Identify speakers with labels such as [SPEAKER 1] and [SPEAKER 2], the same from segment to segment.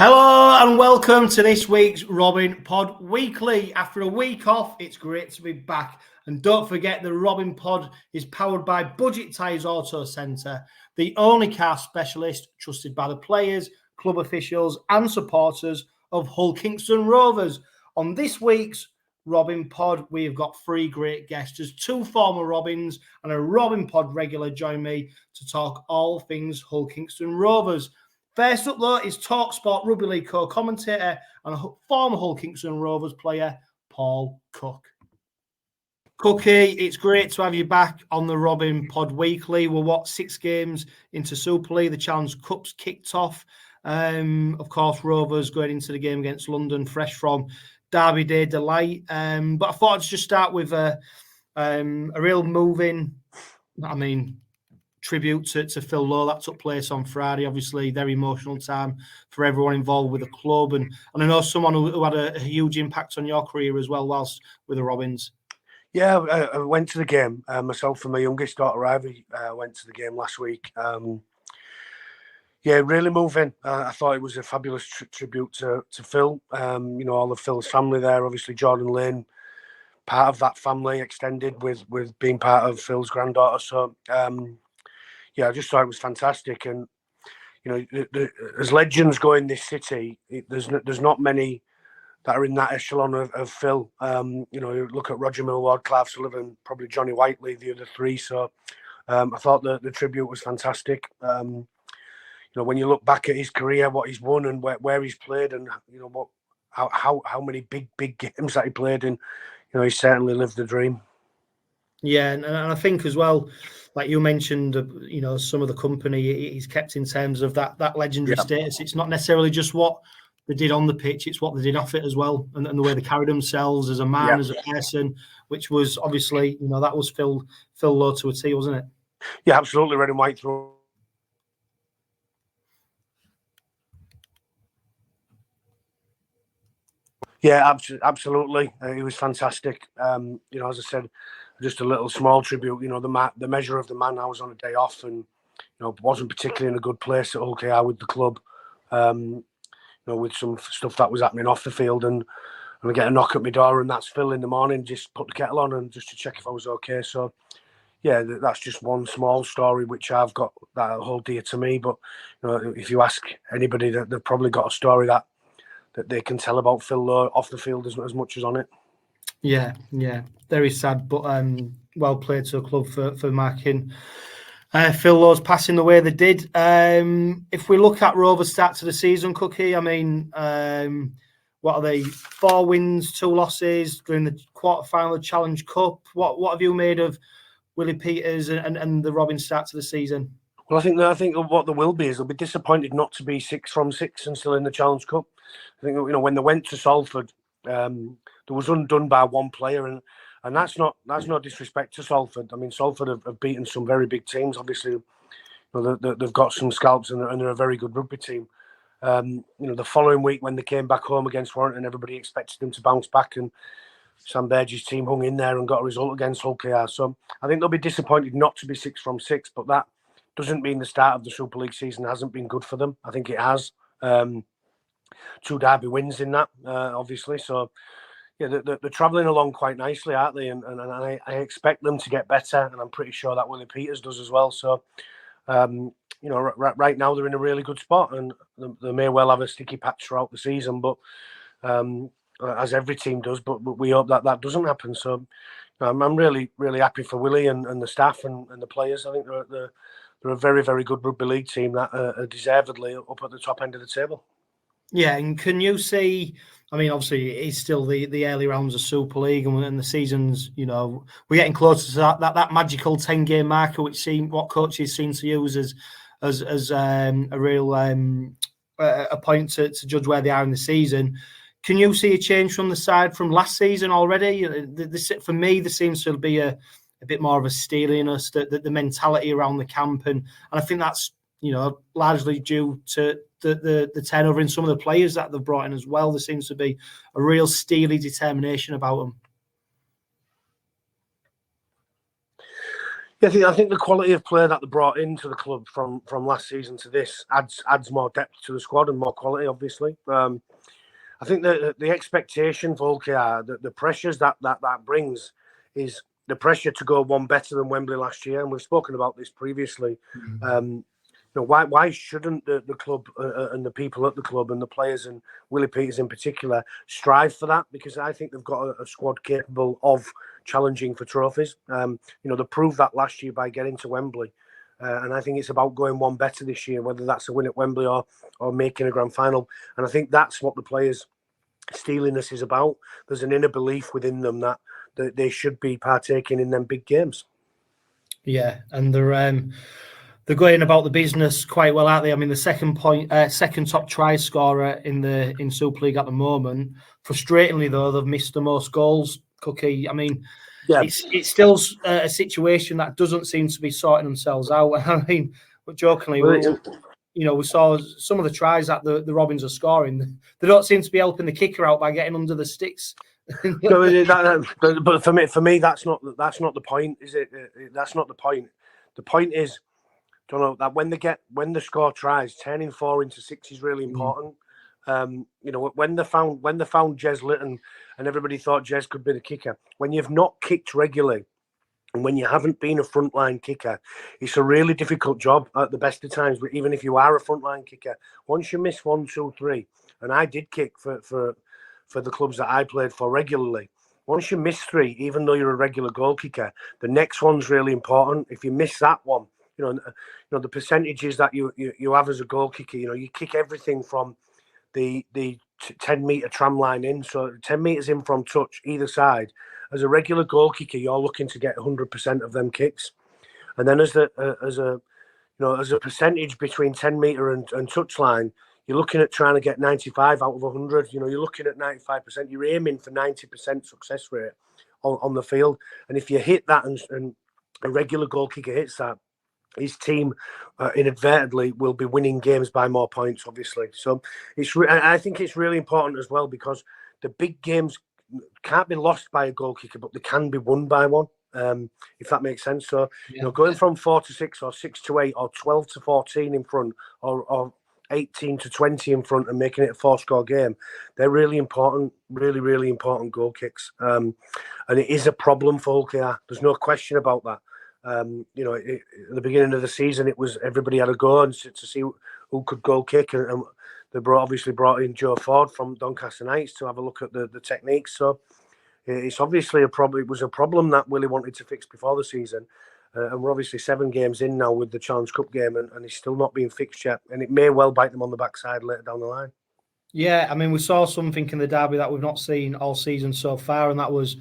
[SPEAKER 1] Hello and welcome to this week's Robin Pod Weekly. After a week off, it's great to be back. And don't forget, the Robin Pod is powered by Budget Tyres Auto Centre, the only car specialist trusted by the players, club officials and supporters of Hull Kingston Rovers. On this week's Robin Pod, we've got three great guests. There's two former Robins and a Robin Pod regular join me to talk all things Hull Kingston Rovers. First up, though, is TalkSport Rugby League co-commentator and a former Hull Kingston Rovers player, Paul Cook. Cookie, it's great to have you back on the Robin Pod Weekly. We're 6 games into Super League. The Challenge Cup's kicked off. Of course, Rovers going into the game against London, fresh from Derby Day delight. But I thought I'd just start with a real moving, tribute to Phil Lowe that took place on Friday. Obviously, very emotional time for everyone involved with the club, and I know someone who had a huge impact on your career as well whilst with the Robins.
[SPEAKER 2] Yeah, I went to the game. Myself and my youngest daughter Ivy went to the game last week. Yeah, really moving. I thought it was a fabulous tribute to Phil. All of Phil's family there. Obviously, Jordan Lane, part of that family, extended with being part of Phil's granddaughter. So. Yeah, I just thought it was fantastic, and as legends go in this city, there's not many that are in that echelon of Phil. Look at Roger Millward, Clive Sullivan, probably Johnny Whiteley, the other three. So I thought the tribute was fantastic. When you look back at his career, what he's won and where he's played, and how many big games that he played in, he certainly lived the dream.
[SPEAKER 1] Yeah, and I think as well, like you mentioned, some of the company he's kept in terms of that legendary status. It's not necessarily just what they did on the pitch; it's what they did off it as well, and the way they carried themselves as a man, as a person, which was obviously, that was Phil Lowe to a T, wasn't it?
[SPEAKER 2] Yeah, absolutely, red and white through. Yeah, absolutely. He was fantastic. As I said, just a little small tribute. The measure of the man. I was on a day off, and wasn't particularly in a good place at 𝗀𝗂𝗧 with the club. With some stuff that was happening off the field, and I get a knock at my door, and that's Phil in the morning. Just put the kettle on and just to check if I was okay. So, yeah, that's just one small story which I've got that hold dear to me. But if you ask anybody, they've probably got a story that they can tell about Phil Lowe off the field as much as on it.
[SPEAKER 1] Yeah, very sad, but well played to a club for marking Phil Lowe's passing the way they did. If we look at Rovers' start to the season, Cookie, what are they? 4 wins, 2 losses during the quarter-final of Challenge Cup. What have you made of 𝗬𝗓𝗏𝗏𝗏 and the Robin start to the season?
[SPEAKER 2] Well, I think what there will be is they'll be disappointed not to be 6 from 6 and still in the Challenge Cup. I think when they went to Salford, there was undone by one player, and that's no disrespect to Salford. Salford have beaten some very big teams. Obviously, they've got some scalps, and they're a very good rugby team. The following week when they came back home against Warrington, everybody expected them to bounce back, and Sam Burge's team hung in there and got a result against 𝗀𝗂𝗧. So I think they'll be disappointed not to be 6 from 6, but that doesn't mean the start of the Super League season hasn't been good for them. I think it has. 2 derby wins in that, obviously. So, yeah, they're travelling along quite nicely, aren't they? And I expect them to get better, and I'm pretty sure that 𝗬𝗓𝗏𝗏𝗏 does as well. So, right now they're in a really good spot, and they may well have a sticky patch throughout the season, but as every team does. But we hope that doesn't happen. So, I'm really, really happy for Willie and the staff and the players. I think they're a very, very good rugby league team that are deservedly up at the top end of the table.
[SPEAKER 1] Yeah, and can you see? Obviously, it's still the early rounds of Super League, and the seasons. We're getting closer to that magical 10-game marker, which what coaches seem to use as a real a point to judge where they are in the season. Can you see a change from the side from last season already? For me, there seems to be a bit more of a steeliness, the mentality around the camp, and I think that's largely due to the turnover in some of the players that they've brought in as well. There seems to be a real steely determination about them.
[SPEAKER 2] Yeah, I think the quality of player that they brought into the club from last season to this adds more depth to the squad and more quality, obviously. I think the expectation for 𝗂𝗂𝗧, the pressures that brings is the pressure to go one better than Wembley last year, and we've spoken about this previously. Why shouldn't the club and the people at the club and the players and Willie Peters in particular strive for that? Because I think they've got a squad capable of challenging for trophies. They proved that last year by getting to Wembley. And I think it's about going one better this year, whether that's a win at Wembley or making a grand final. And I think that's what the players' steeliness is about. There's an inner belief within them that they should be partaking in them big games.
[SPEAKER 1] Yeah, and they're going about the business quite well, aren't they? I mean, the second top try scorer in Super League at the moment. Frustratingly, though, they've missed the most goals. Cookie. I mean, yeah. It's still a situation that doesn't seem to be sorting themselves out. I mean, but jokingly, we saw some of the tries that the Robins are scoring. They don't seem to be helping the kicker out by getting under the sticks.
[SPEAKER 2] But for me, that's not the point, is it? That's not the point. The point is, that when the score tries, turning 4 into 6 is really important. When they found 𝗀𝗃𝗁 and everybody thought Jes could be the kicker. When you've not kicked regularly, and when you haven't been a frontline kicker, it's a really difficult job at the best of times. But even if you are a frontline kicker, once you miss 1, 2, 3, and I did kick for the clubs that I played for regularly. Once you miss 3, even though you're a regular goal kicker, the next one's really important. If you miss that one, the percentages that you have as a goal kicker, you kick everything from the 10-meter tram line in, so 10 meters in from touch either side. As a regular goal kicker, you're looking to get 100% of them kicks, and then as a percentage between 10-meter and touch line, you're looking at trying to get 95 out of 100. You're looking at 95%. You're aiming for 90% success rate on the field, and if you hit that and a regular goal kicker hits that, his team inadvertently will be winning games by more points, obviously. So I think it's really important as well, because the big games can't be lost by a goal kicker, but they can be won by one, if that makes sense. So, going from 4 to 6 or 6 to 8 or 12 to 14 in front or 18 to 20 in front and making it a 4-score game, they're really important, really, really important goal kicks. And it is a problem for 𝗂𝗂𝗧. There's no question about that. At the beginning of the season, it was everybody had a go and to see who could goal kick, and they obviously brought in Joe Ford from Doncaster Knights to have a look at the techniques. So it's obviously a problem. It was a problem that Willie wanted to fix before the season, and we're obviously 7 games in now with the Challenge Cup game, and it's still not being fixed yet, and it may well bite them on the backside later down the line.
[SPEAKER 1] Yeah, I mean, we saw something in the derby that we've not seen all season so far, and that was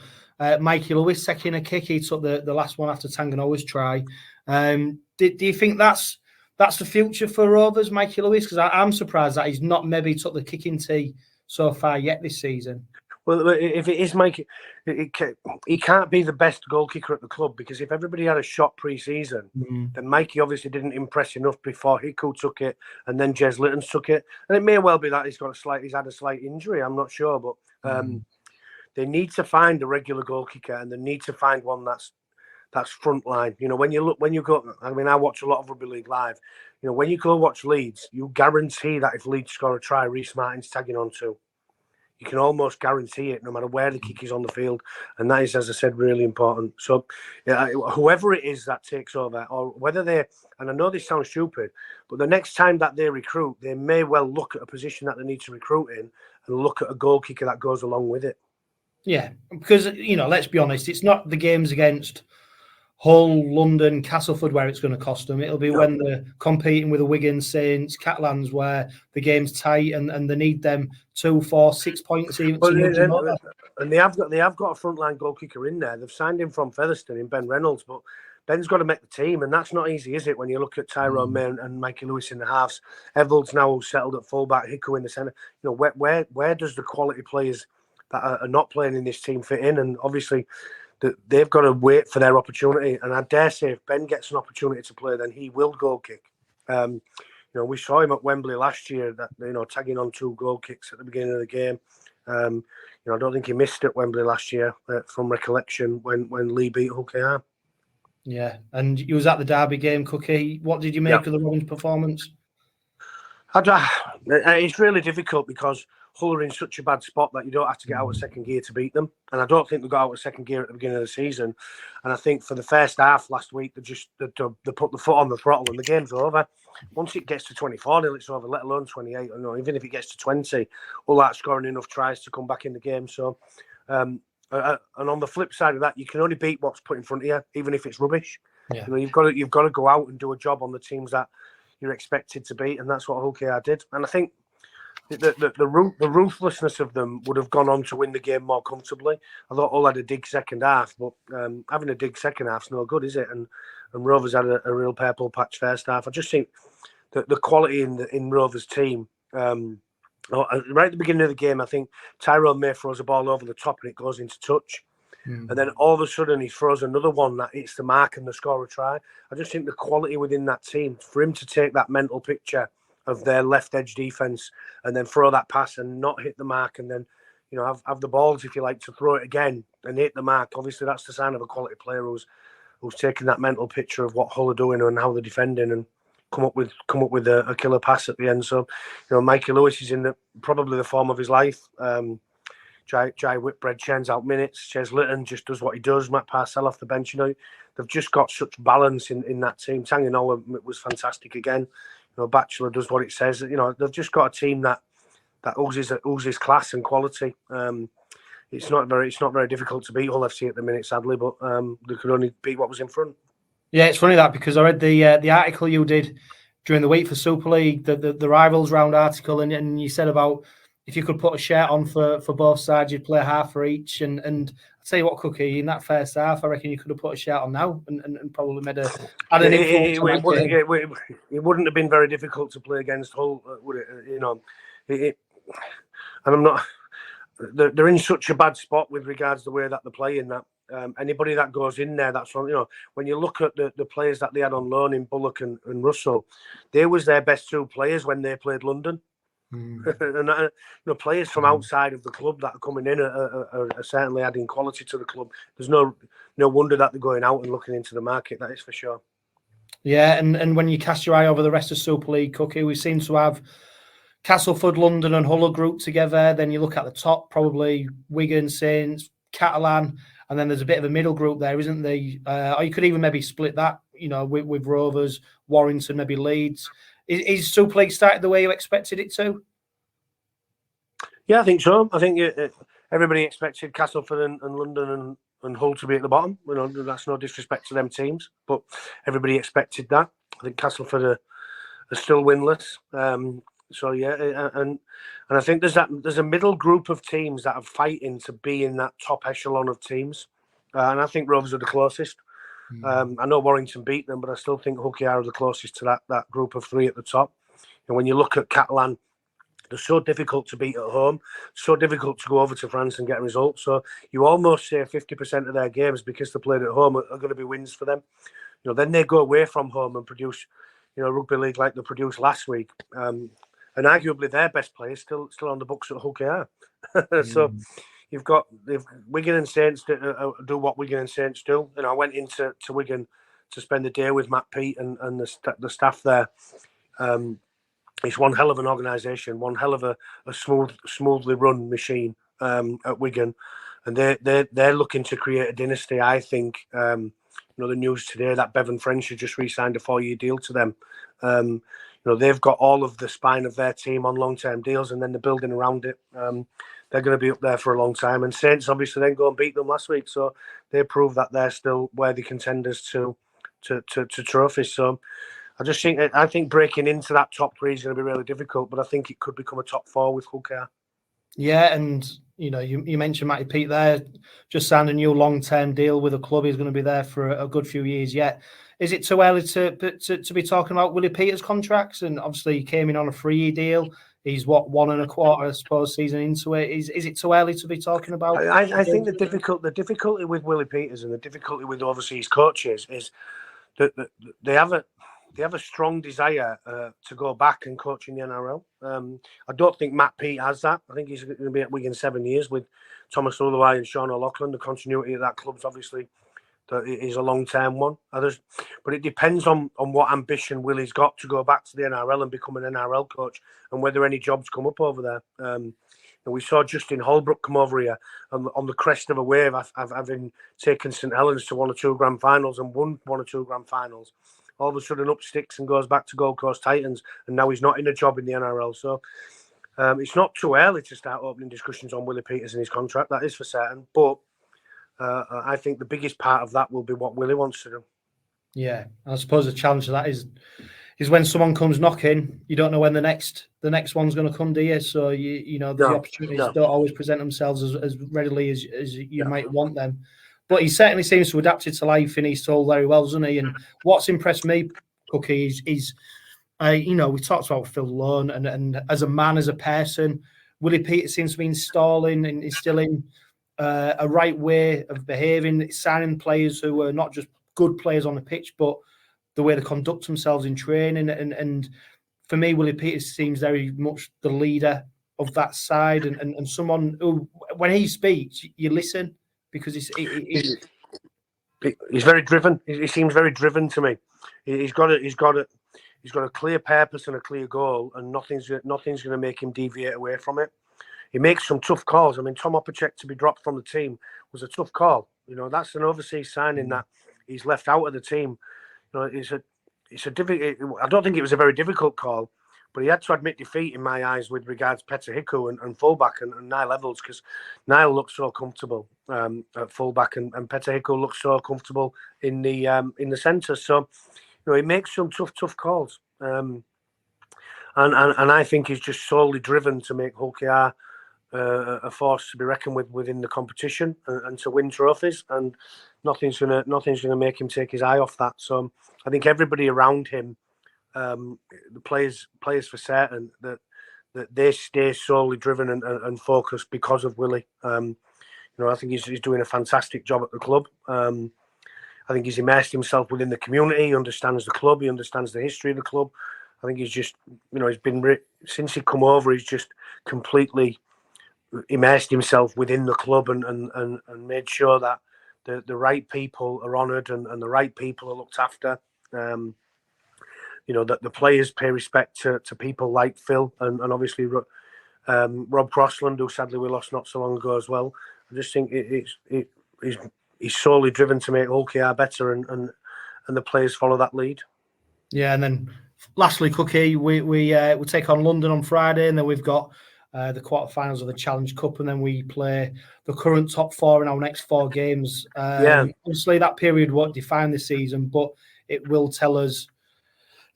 [SPEAKER 1] Mikey Lewis taking a kick. He took the last one after Tanganoa's try. Do you think that's the future for Rovers, Mikey Lewis? Because I'm surprised that he's not maybe took the kicking tee so far yet this season.
[SPEAKER 2] Well, if it is Mikey, he can't be the best goal kicker at the club, because if everybody had a shot pre-season, then Mikey obviously didn't impress enough before 𝗂𝗂𝗃 took it, and then Jez Litton took it, and it may well be that he's had a slight injury. I'm not sure, but they need to find a regular goal kicker, and they need to find one that's front line. When you go, I mean, I watch a lot of rugby league live. When you go watch Leeds, you guarantee that if Leeds score a try, Reece Martin's tagging on too. You can almost guarantee it, no matter where the kick is on the field, and that is, as I said, really important. So, whoever it is that takes over, or whether and I know this sounds stupid, but the next time that they recruit, they may well look at a position that they need to recruit in and look at a goal kicker that goes along with it.
[SPEAKER 1] Yeah, because let's be honest, it's not the games against Hull, London, Castleford where it's going to cost them. It'll be when they're competing with the Wigan, Saints, Catalans, where the game's tight and they need them 2, 4, 6 points even.
[SPEAKER 2] And they have got a frontline goal kicker in there. They've signed him from Featherstone in Ben Reynolds, but Ben's got to make the team, and that's not easy, is it? When you look at Tyrone May and Mikey Lewis in the halves, Evalds now settled at fullback, 𝗂𝗂𝗃𝗁 in the centre. Where does the quality players that are not playing in this team fit in? And obviously, they've got to wait for their opportunity. And I dare say, if Ben gets an opportunity to play, then he will goal kick. We saw him at Wembley last year, tagging on 2 goal kicks at the beginning of the game. I don't think he missed at Wembley last year from recollection when Lee beat 𝗂𝗂𝗧.
[SPEAKER 1] Yeah, and you was at the Derby game, Cookie. What did you make of the Robins' performance?
[SPEAKER 2] It's really difficult because Hull are in such a bad spot that you don't have to get out of second gear to beat them. And I don't think they got out of second gear at the beginning of the season. And I think for the first half last week, they put the foot on the throttle and the game's over. Once it gets to 24-0, it's over, let alone 28. Even if it gets to 20, Hull aren't scoring enough tries to come back in the game. So, and on the flip side of that, you can only beat what's put in front of you, even if it's rubbish.
[SPEAKER 1] Yeah.
[SPEAKER 2] You've got to go out and do a job on the teams that you're expected to beat, and that's what 𝗀𝗂𝗧 did. And I think the ruthlessness of them would have gone on to win the game more comfortably. I thought Hull had a dig second half, but having a dig second half's no good, is it? And Rovers had a real purple patch first half. I just think that the quality in Rovers' team, right at the beginning of the game, I think Tyrone May throws a ball over the top and it goes into touch. And then all of a sudden he throws another one that hits the mark and the scorer try. I just think the quality within that team, for him to take that mental picture of their left edge defence and then throw that pass and not hit the mark and then, have the balls, if you like, to throw it again and hit the mark. Obviously, that's the sign of a quality player who's taking that mental picture of what Hull are doing and how they're defending and come up with a killer pass at the end. So, Mikey Lewis is in probably the form of his life. 𝗬𝗂𝗋𝗴𝗲 churns out minutes. 𝗬𝗏𝗏 just does what he does. Matt Parcell off the bench. They've just got such balance in that team. 𝗬𝗏𝗏 was fantastic again. Batchelor does what it says. They've just got a team that oozes class and quality. It's not very difficult to beat Hull FC at the minute, sadly, but they could only beat what was in front.
[SPEAKER 1] Yeah, it's funny that because I read the article you did during the week for Super League, the rivals round article, and you said about if you could put a shirt on for both sides, you'd play half for each. And I'll tell you what, Cookie, in that first half, I reckon you could have put a shirt on now and probably made an influence.
[SPEAKER 2] It wouldn't have been very difficult to play against Hull, would it? And I'm not. They're in such a bad spot with regards to the way that they're playing. That anybody that goes in there, that's on. When you look at the players that they had on loan in Bullock and Russell, they was their best two players when they played London. And players from outside of the club that are coming in are certainly adding quality to the club. There's no wonder that they're going out and looking into the market. That is for sure.
[SPEAKER 1] Yeah, and when you cast your eye over the rest of Super League, Cookie, we seem to have Castleford, London, and Hull grouped together. Then you look at the top, probably Wigan, Saints, Catalan, and then there's a bit of a middle group there, isn't there? Or you could even maybe split that, with Rovers, Warrington, maybe Leeds. Is Super League started the way you expected it to?
[SPEAKER 2] Yeah, I think so. I think everybody expected Castleford and London and Hull to be at the bottom. That's no disrespect to them teams, but everybody expected that. I think Castleford are still winless. So yeah, and I think there's a middle group of teams that are fighting to be in that top echelon of teams, and I think Rovers are the closest. I know Warrington beat them, but I still think 𝗀𝗂𝗧 are the closest to that group of three at the top. And when you look at Catalan, they're so difficult to beat at home, so difficult to go over to France and get a result. So you almost say 50% of their games, because they played at home, are going to be wins for them. Then they go away from home and produce, rugby league like they produced last week. And arguably their best players still on the books at 𝗀𝗂𝗧. So you've got Wigan and Saints do what Wigan and Saints do. I went into Wigan to spend the day with Matt Pete and the staff there. It's one hell of an organisation, one hell of a smoothly run machine at Wigan, and they're looking to create a dynasty. I think the news today that Bevan French has just re-signed a 4-year deal to them. They've got all of the spine of their team on long-term deals, and then they're building around it. They're going to be up there for a long time. And Saints obviously then go and beat them last week, so they prove that they're still worthy contenders to trophies. So I think breaking into that top 3 is going to be really difficult, but I think it could become a top 4 with 𝗀𝗂𝗧.
[SPEAKER 1] Yeah, and you mentioned Matty Pete there, just signed a new long-term deal with a club. He's going to be there for a good few years yet. Is it too early to be talking about Willie Peters' contracts? And obviously he came in on a 3-year deal. He's 1.25, I suppose, season into it. Is it too early to be talking about?
[SPEAKER 2] I think the difficulty with Willie Peters and the difficulty with overseas coaches is that they have a strong desire to go back and coach in the NRL. I don't think Matt Pete has that. I think he's going to be at Wigan 7 years with Thomas Ullaway and Sean O'Loughlin. The continuity of that club's obviously that it is a long-term one. But it depends on what ambition Willie's got to go back to the NRL and become an NRL coach, and whether any jobs come up over there. And we saw Justin Holbrook come over here on the crest of a wave, having taken St Helens to 1 or 2 grand finals and won 1 or 2 grand finals. All of a sudden up sticks and goes back to Gold Coast Titans, and now he's not in a job in the NRL. So it's not too early to start opening discussions on Willie Peters and his contract, that is for certain. But I think the biggest part of that will be what Willie wants to do.
[SPEAKER 1] Yeah, I suppose the challenge of that is when someone comes knocking, you don't know when the next one's going to come, do you? So the opportunities don't always present themselves as readily as you might want them. But he certainly seems to have adapted to life in East Hull very well, doesn't he? And what's impressed me, Cookie, is we talked about Phil Lone, and as a man, as a person, Willie Peters seems to be installing and instilling a right way of behaving, signing players who are not just good players on the pitch, but the way they conduct themselves in training. And for me, Willie Peters seems very much the leader of that side, and someone who, when he speaks, you listen, because he's
[SPEAKER 2] very driven. He seems very driven to me. He's got a clear purpose and a clear goal, and nothing's going to make him deviate away from it. He makes some tough calls. I mean, Tom Opacek to be dropped from the team was a tough call. That's an overseas signing that he's left out of the team. It's a difficult. I don't think it was a very difficult call, but he had to admit defeat in my eyes with regards to 𝗬𝗂𝗧 and fullback and Niall Evalds, because Niall looks so comfortable at fullback and 𝗬𝗂𝗧 looks so comfortable in the centre. So he makes some tough calls, and I think he's just solely driven to make 𝗬𝗂𝗧 a force to be reckoned with within the competition and to win trophies, and nothing's gonna make him take his eye off that. So I think everybody around him, the players for certain, that they stay solely driven and focused because of Willie. I think he's doing a fantastic job at the club. I think he's immersed himself within the community. He understands the club. He understands the history of the club. I think he's just, he's been since he come over, he's just completely immersed himself within the club and made sure that the right people are honoured and the right people are looked after. That the players pay respect to people like Phil and obviously Rob Crossland, who sadly we lost not so long ago as well. I just think he's solely driven to make 𝗀𝗂𝗧 better, and the players follow that lead.
[SPEAKER 1] Yeah, and then lastly, Cookie, we take on London on Friday, and then we've got the quarterfinals of the Challenge Cup, and then we play the current top 4 in our next 4 games. Obviously, that period won't define the season, but it will tell us.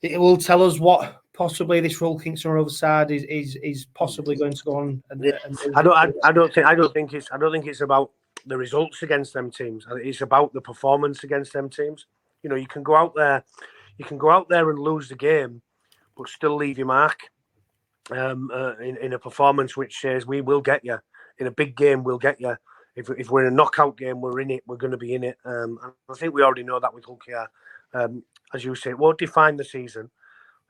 [SPEAKER 1] It will tell us what possibly this Hull Kingston Rovers side is possibly going to go on.
[SPEAKER 2] I don't think it's about the results against them teams. It's about the performance against them teams. You can go out there and lose the game, but still leave your mark. In a performance which says we will get you. In a big game, we'll get you. If we're in a knockout game, we're in it. We're going to be in it. And I think we already know that with 𝗀𝗂𝗧. As you say, it won't define the season,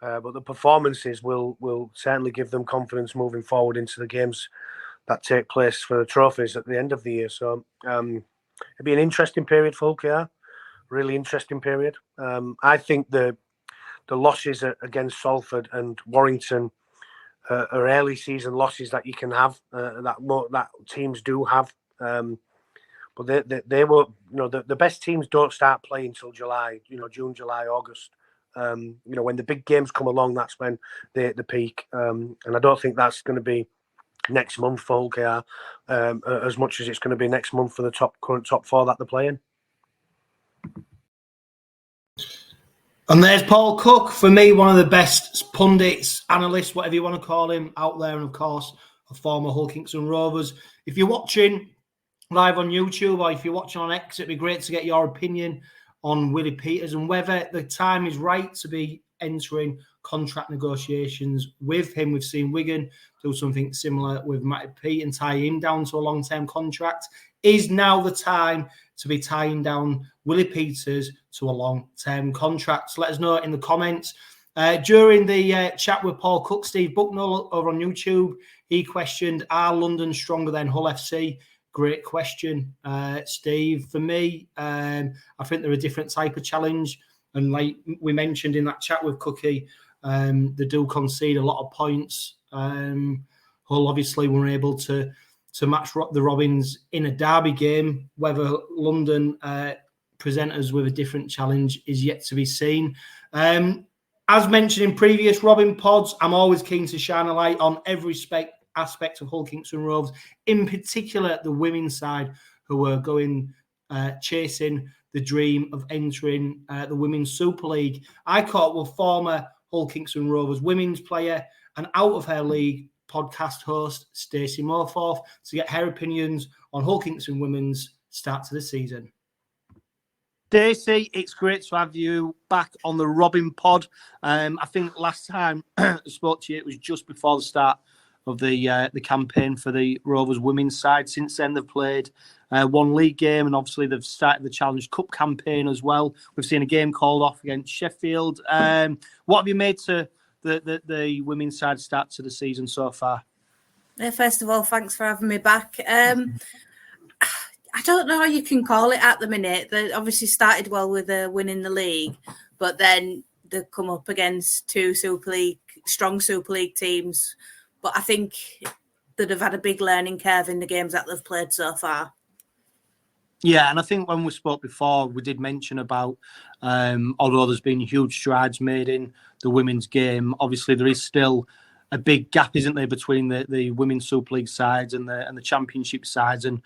[SPEAKER 2] but the performances will certainly give them confidence moving forward into the games that take place for the trophies at the end of the year. So it'll be an interesting period for 𝗀𝗂𝗧. Really interesting period. I think the losses against Salford and Warrington are early season losses that you can have, that teams do have. But they were, the best teams don't start playing until July, June, July, August. When the big games come along, that's when they hit the peak. And I don't think that's going to be next month for 𝗀𝗂𝗧 as much as it's going to be next month for the current top 4 that they're playing.
[SPEAKER 1] And there's Paul Cook, for me, one of the best pundits, analysts, whatever you want to call him, out there, and of course, a former Hull Kingston Rovers. If you're watching live on YouTube or if you're watching on X, it'd be great to get your opinion on Willie Peters and whether the time is right to be entering contract negotiations with him. We've seen Wigan do something similar with Matty Pete and tie him down to a long-term contract. Is now the time to be tying down Willie Peters to a long-term contract? So let us know in the comments. During the chat with Paul Cook, Steve Bucknell over on YouTube, he questioned, are London stronger than Hull FC? great question, Steve. For me, I think they're a different type of challenge. And like we mentioned in that chat with Cookie, they do concede a lot of points. Hull obviously were able to match the Robins in a derby game. Whether London present us with a different challenge is yet to be seen. As mentioned in previous Robin pods, I'm always keen to shine a light on every aspect of Hull Kingston Rovers, in particular the women's side, who are going chasing the dream of entering the Women's Super League. I caught with former Hull Kingston Rovers women's player and Out of Her League podcast host 𝗕𝘂𝗱𝗴𝗲 to get her opinions on Hull Kingston Women's start to the season.
[SPEAKER 3] 𝗕𝘂, it's great to have you back on the Robin pod. I think last time I spoke to you, it was just before the start of the campaign for the Rovers women's side. Since then, they've played one league game, and obviously they've started the Challenge Cup campaign as well. We've seen a game called off against Sheffield. What have you made to the women's side start to the season so far?
[SPEAKER 4] First of all, thanks for having me back. I don't know how you can call it at the minute. They obviously started well with winning the league, but then they've come up against two strong Super League teams. But I think that they've had a big learning curve in the games that they've played so far.
[SPEAKER 3] Yeah, and I think when we spoke before, we did mention about, although there's been huge strides made in the women's game, obviously there is still a big gap, isn't there, between the women's Super League sides and the Championship sides. And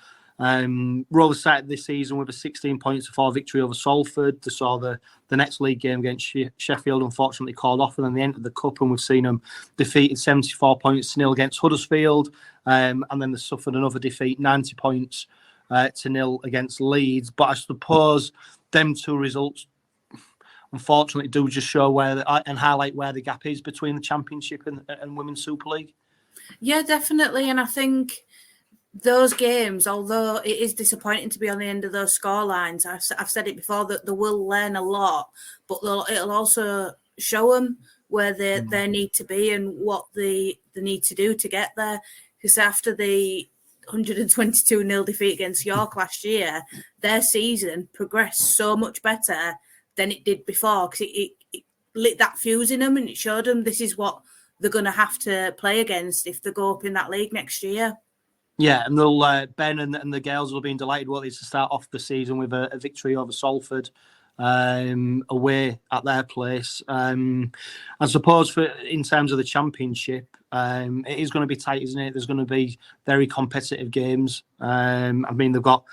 [SPEAKER 3] Rovers started this season with a 16 points to 4 victory over Salford. They saw the next league game against Sheffield unfortunately called off, and then they entered the cup, and we've seen them defeated 74 points to 0 against Huddersfield, and then they suffered another defeat, 90 points to 0 against Leeds. But I suppose them two results unfortunately do just show and highlight where the gap is between the Championship and Women's Super League.
[SPEAKER 4] Yeah, definitely. And I think those games, although it is disappointing to be on the end of those scorelines, I've said it before, that they will learn a lot, but it'll also show them where they need to be and what they need to do to get there. Because after the 122-0 defeat against York last year, their season progressed so much better than it did before, because it lit that fuse in them, and it showed them this is what they're going to have to play against if they go up in that league next year.
[SPEAKER 3] Yeah, and they'll Ben and the girls will be delighted, won't they, to start off the season with a victory over Salford away at their place. I suppose in terms of the Championship, it is going to be tight, isn't it? There's going to be very competitive games. I mean, they've got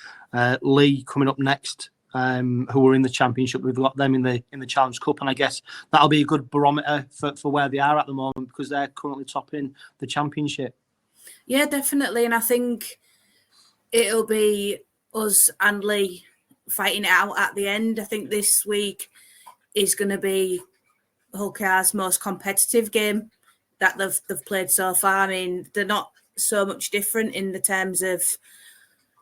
[SPEAKER 3] Leigh coming up next, who are in the Championship. We've got them in the Challenge Cup, and I guess that'll be a good barometer for where they are at the moment, because they're currently topping the Championship.
[SPEAKER 4] Yeah, definitely. And I think it'll be us and Leigh fighting it out at the end. I think this week is going to be Hull KR's most competitive game that they've played so far. I mean, they're not so much different in the terms of,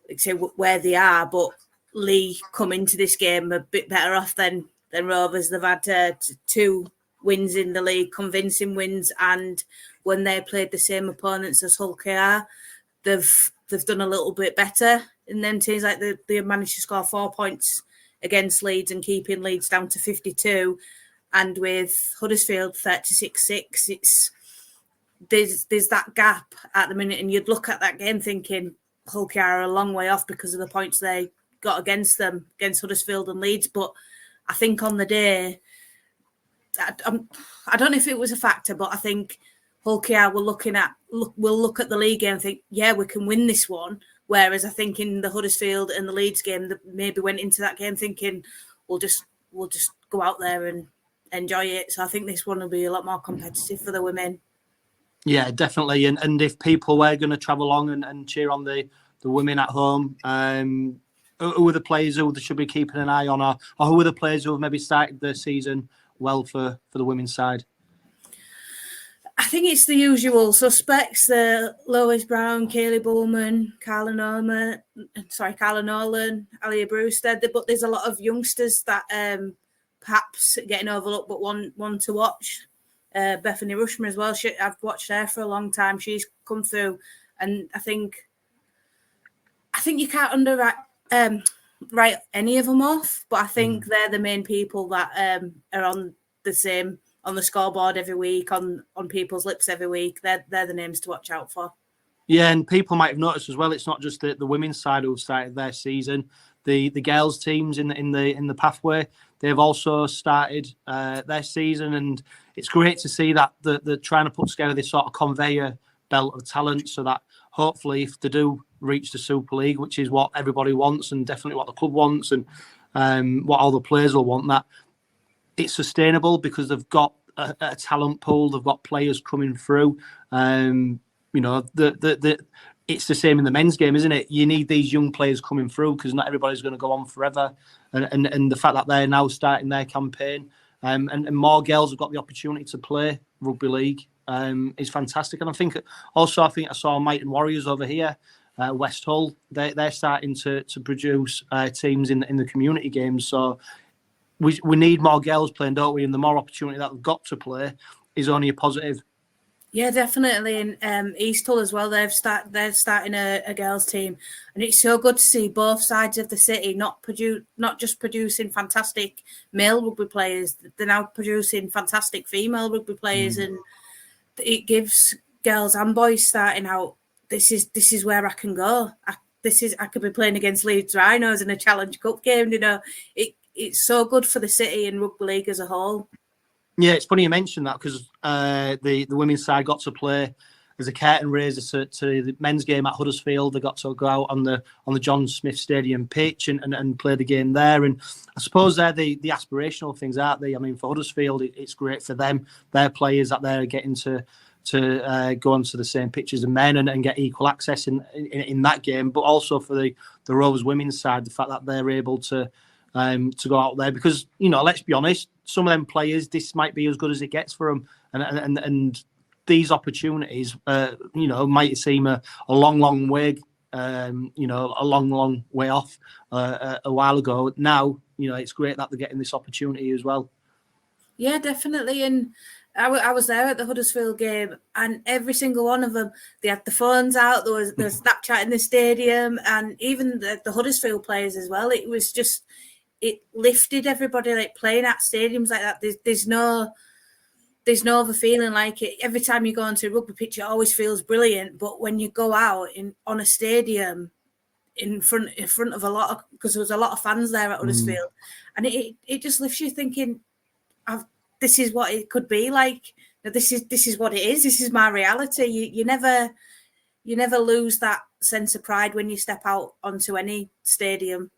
[SPEAKER 4] like say, where they are, but Leigh come into this game a bit better off than Rovers. They've had 2 wins in the league, convincing wins, and when they played the same opponents as Hull KR, they've done a little bit better. And then teams like they managed to score 4 points against Leeds and keeping Leeds down to 52. And with Huddersfield 36-6, there's that gap at the minute, and you'd look at that game thinking Hull KR are a long way off because of the points they got against them, against Huddersfield and Leeds. But I think on the day, I don't know if it was a factor, but I think Hull KR will look at the league game and think, yeah, we can win this one. Whereas I think in the Huddersfield and the Leeds game, they maybe went into that game thinking we'll just go out there and enjoy it. So I think this one will be a lot more competitive for the women.
[SPEAKER 3] Yeah, definitely. And if people were going to travel along and cheer on the women at home, who are the players who they should be keeping an eye on, or who are the players who have maybe started the season well for the women's side?
[SPEAKER 4] I think it's the usual suspects: Lois Brown, Kayleigh Bullman, Carla Nolan, Alia Brewster. But there's a lot of youngsters that perhaps getting overlooked, but one to watch. Bethany Rushman as well. I've watched her for a long time. She's come through, and I think think you can't write any of them off, but I think they're the main people that are on the scoreboard every week, on people's lips every week. They're the names to watch out for.
[SPEAKER 3] Yeah, and people might have noticed as well. It's not just the women's side who've started their season. The girls teams in the pathway, they've also started their season, and it's great to see that they're trying to put together this sort of conveyor belt of talent, so that hopefully, if they do reach the Super League, which is what everybody wants and definitely what the club wants, and what all the players will want, that it's sustainable because they've got a talent pool, they've got players coming through. You know, it's the same in the men's game, isn't it? You need these young players coming through because not everybody's going to go on forever. And the fact that they're now starting their campaign and more girls have got the opportunity to play rugby league is fantastic. And I think I saw Might and Warriors over here, West Hull. They're starting to produce teams in the community games. So we need more girls playing, don't we? And the more opportunity that they've got to play is only a positive.
[SPEAKER 4] Yeah, definitely. And East Hull as well, they're starting a girls team, and it's so good to see both sides of the city not just producing fantastic male rugby players, they're now producing fantastic female rugby players, and it gives girls and boys starting out. This is where I can go. I could be playing against Leeds Rhinos in a Challenge Cup game. You know, it's so good for the city and rugby league as a whole.
[SPEAKER 3] Yeah, it's funny you mentioned that because the women's side got to play as a curtain raiser to the men's game at Huddersfield. They got to go out on the John Smith Stadium pitch and play the game there. And I suppose they're the aspirational things, aren't they? I mean, for Huddersfield, it's great for them. Their players that they're getting to go onto the same pitch as the men and get equal access in that game. But also for the Rovers women's side, the fact that they're able to go out there, because, you know, let's be honest, some of them players, this might be as good as it gets for them, and these opportunities, you know, might seem a long way, you know, a long way off a while ago. Now, you know, it's great that they're getting this opportunity as well.
[SPEAKER 4] Yeah, definitely. And I was there at the Huddersfield game, and every single one of them, they had the phones out. There was Snapchat in the stadium, and even the Huddersfield players as well. It was just, it lifted everybody, like playing at stadiums like that. There's no other feeling like it. Every time you go onto a rugby pitch, it always feels brilliant. But when you go out on a stadium in front of a lot of, because there was a lot of fans there at Huddersfield, and it just lifts you thinking, this is what it could be like. This is what it is. This is my reality. You never lose that sense of pride when you step out onto any stadium.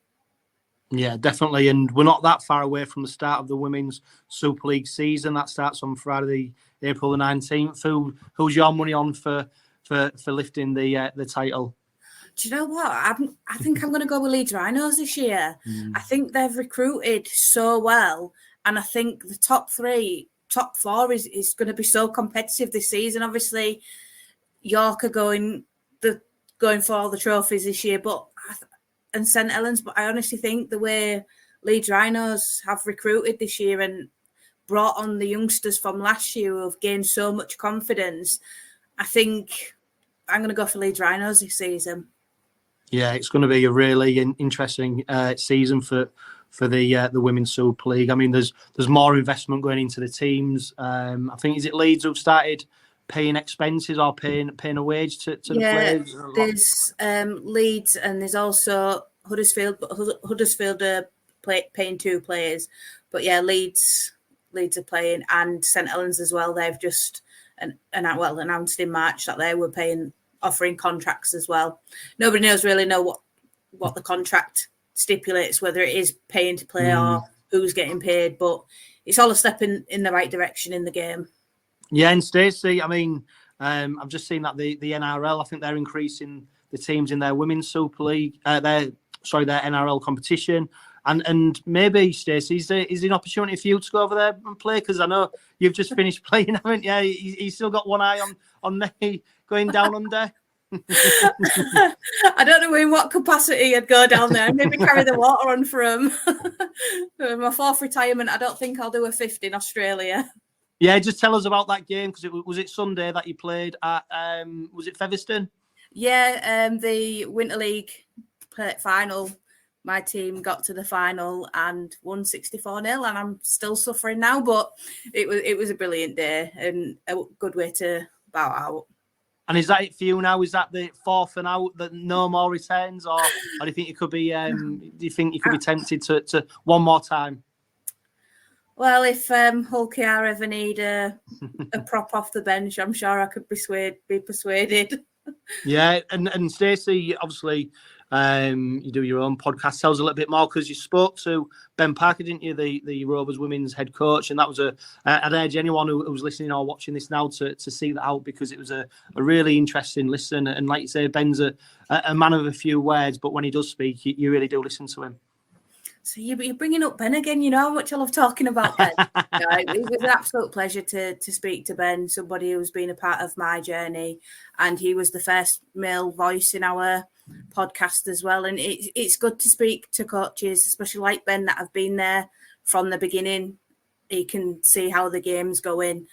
[SPEAKER 3] Yeah, definitely. And we're not that far away from the start of the Women's Super League season. That starts on Friday, April the 19th. Who's your money on for lifting the title?
[SPEAKER 4] Do you know what? I think I'm going to go with Leeds Rhinos this year. I think they've recruited so well, and I think the top four is going to be so competitive this season. Obviously, York are going for all the trophies this year, and St Helens. But I honestly think the way Leeds Rhinos have recruited this year and brought on the youngsters from last year who have gained so much confidence, I think I'm going to go for Leeds Rhinos this season. Yeah,
[SPEAKER 3] it's going to be a really interesting season for the Women's Super League. I mean, there's more investment going into the teams. I think, is it Leeds who've started paying expenses or paying a wage to the players?
[SPEAKER 4] There's Leeds, and there's also Huddersfield, but Huddersfield are paying two players. But yeah, Leeds are paying, and St Helens as well. They've just announced in March that they were offering contracts as well. Nobody knows what the contract stipulates, whether it is paying to play or who's getting paid, but it's all a step in the right direction in the game.
[SPEAKER 3] Yeah, and Stacey, I mean, I've just seen that the NRL, I think they're increasing the teams in their Women's Super League, their NRL competition. And maybe, Stacey, is there an opportunity for you to go over there and play? Because I know you've just finished playing, haven't you? You still got one eye on me going down under.
[SPEAKER 4] I don't know in what capacity I'd go down there. Maybe carry the water on from my fourth retirement. I don't think I'll do a fifth in Australia.
[SPEAKER 3] Yeah, just tell us about that game, because was it Sunday that you played at, was it Featherstone?
[SPEAKER 4] Yeah, the Winter League final, my team got to the final and won 64-0, and I'm still suffering now. But it was a brilliant day and a good way to bow out.
[SPEAKER 3] And is that it for you now? Is that the fourth and out, that no more returns, or do you think you could be? Do you think you could be tempted to one more time?
[SPEAKER 4] Well, if 𝗀𝗂𝗽𝗏 ever need a prop off the bench, I'm sure I could be persuaded.
[SPEAKER 3] Yeah, and Stacey, obviously, you do your own podcast. Tell us a little bit more, because you spoke to Ben Parker, didn't you, the Rovers women's head coach, and that was I'd urge anyone who was listening or watching this now to seek that out, because it was a really interesting listen. And like you say, Ben's a man of a few words, but when he does speak, you really do listen to him.
[SPEAKER 4] So you're bringing up Ben again. You know how much I love talking about Ben. It was an absolute pleasure to speak to Ben, somebody who's been a part of my journey, and he was the first male voice in our podcast as well. And it's good to speak to coaches, especially like Ben, that have been there from the beginning. He can see how the game's going.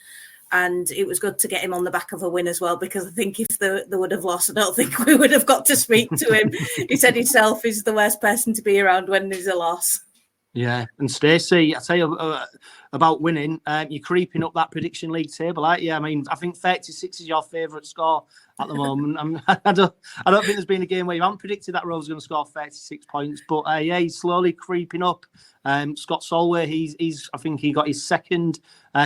[SPEAKER 4] And it was good to get him on the back of a win as well, because I think if they would have lost, I don't think we would have got to speak to him. He said himself he's the worst person to be around when there's a loss.
[SPEAKER 3] Yeah, and Stacey, I tell you about winning. You're creeping up that prediction league table, aren't you? I mean, I think 36 is your favourite score at the moment. I don't think there's been a game where you haven't predicted that Rove's going to score 36 points. But yeah, he's slowly creeping up. Scott Solway, I think he got his second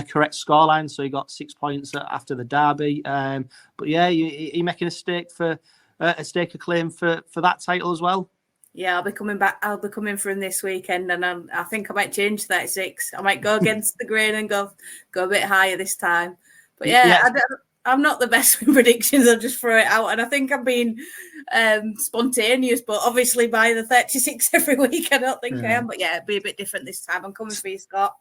[SPEAKER 3] correct scoreline, so he got 6 points after the derby. But yeah, you're making a stake of claim for that title as well.
[SPEAKER 4] Yeah, I'll be coming back. I'll be coming for him this weekend, and I think I might change 36. I might go against the grain and go a bit higher this time. But yeah. I'm not the best with predictions. I'll just throw it out, and I think I'm being spontaneous. But obviously, by the 36 every week, I don't think I am. But yeah, it'll be a bit different this time. I'm coming for you, Scott.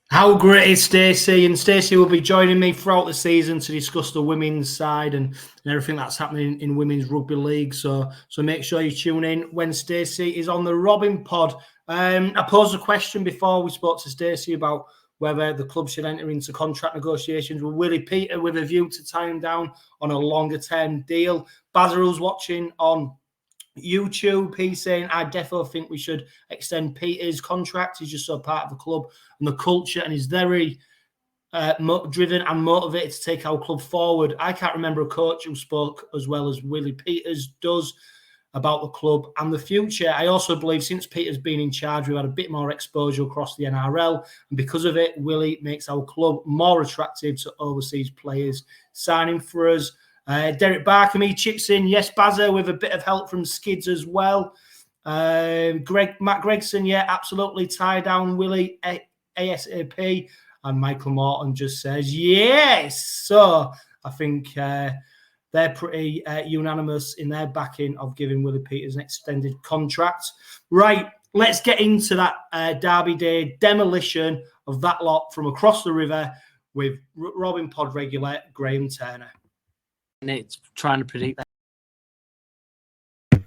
[SPEAKER 1] How great is Stacey? And Stacey will be joining me throughout the season to discuss the women's side and everything that's happening in women's rugby league. So make sure you tune in when Stacey is on the Robin Pod. I posed a question before we spoke to Stacey about whether the club should enter into contract negotiations with Willie Peter with a view to tying down on a longer-term deal. Bazzaru's watching on YouTube. He's saying, I definitely think we should extend Peter's contract. He's just so part of the club and the culture, and he's very driven and motivated to take our club forward. I can't remember a coach who spoke as well as Willie Peters does about the club and the future. I also believe since Peter's been in charge, we've had a bit more exposure across the NRL, and because of it, Willie makes our club more attractive to overseas players signing for us. Derek Barkham chips in, yes, Bazza, with a bit of help from Skids as well. Matt Gregson, yeah, absolutely, tie down Willie ASAP. And Michael Morton just says, yes. So I think they're pretty unanimous in their backing of giving Willie Peters an extended contract. Right, let's get into that Derby Day demolition of that lot from across the river with Robin Pod regular Graham Turner.
[SPEAKER 3] And it's trying to predict
[SPEAKER 1] that.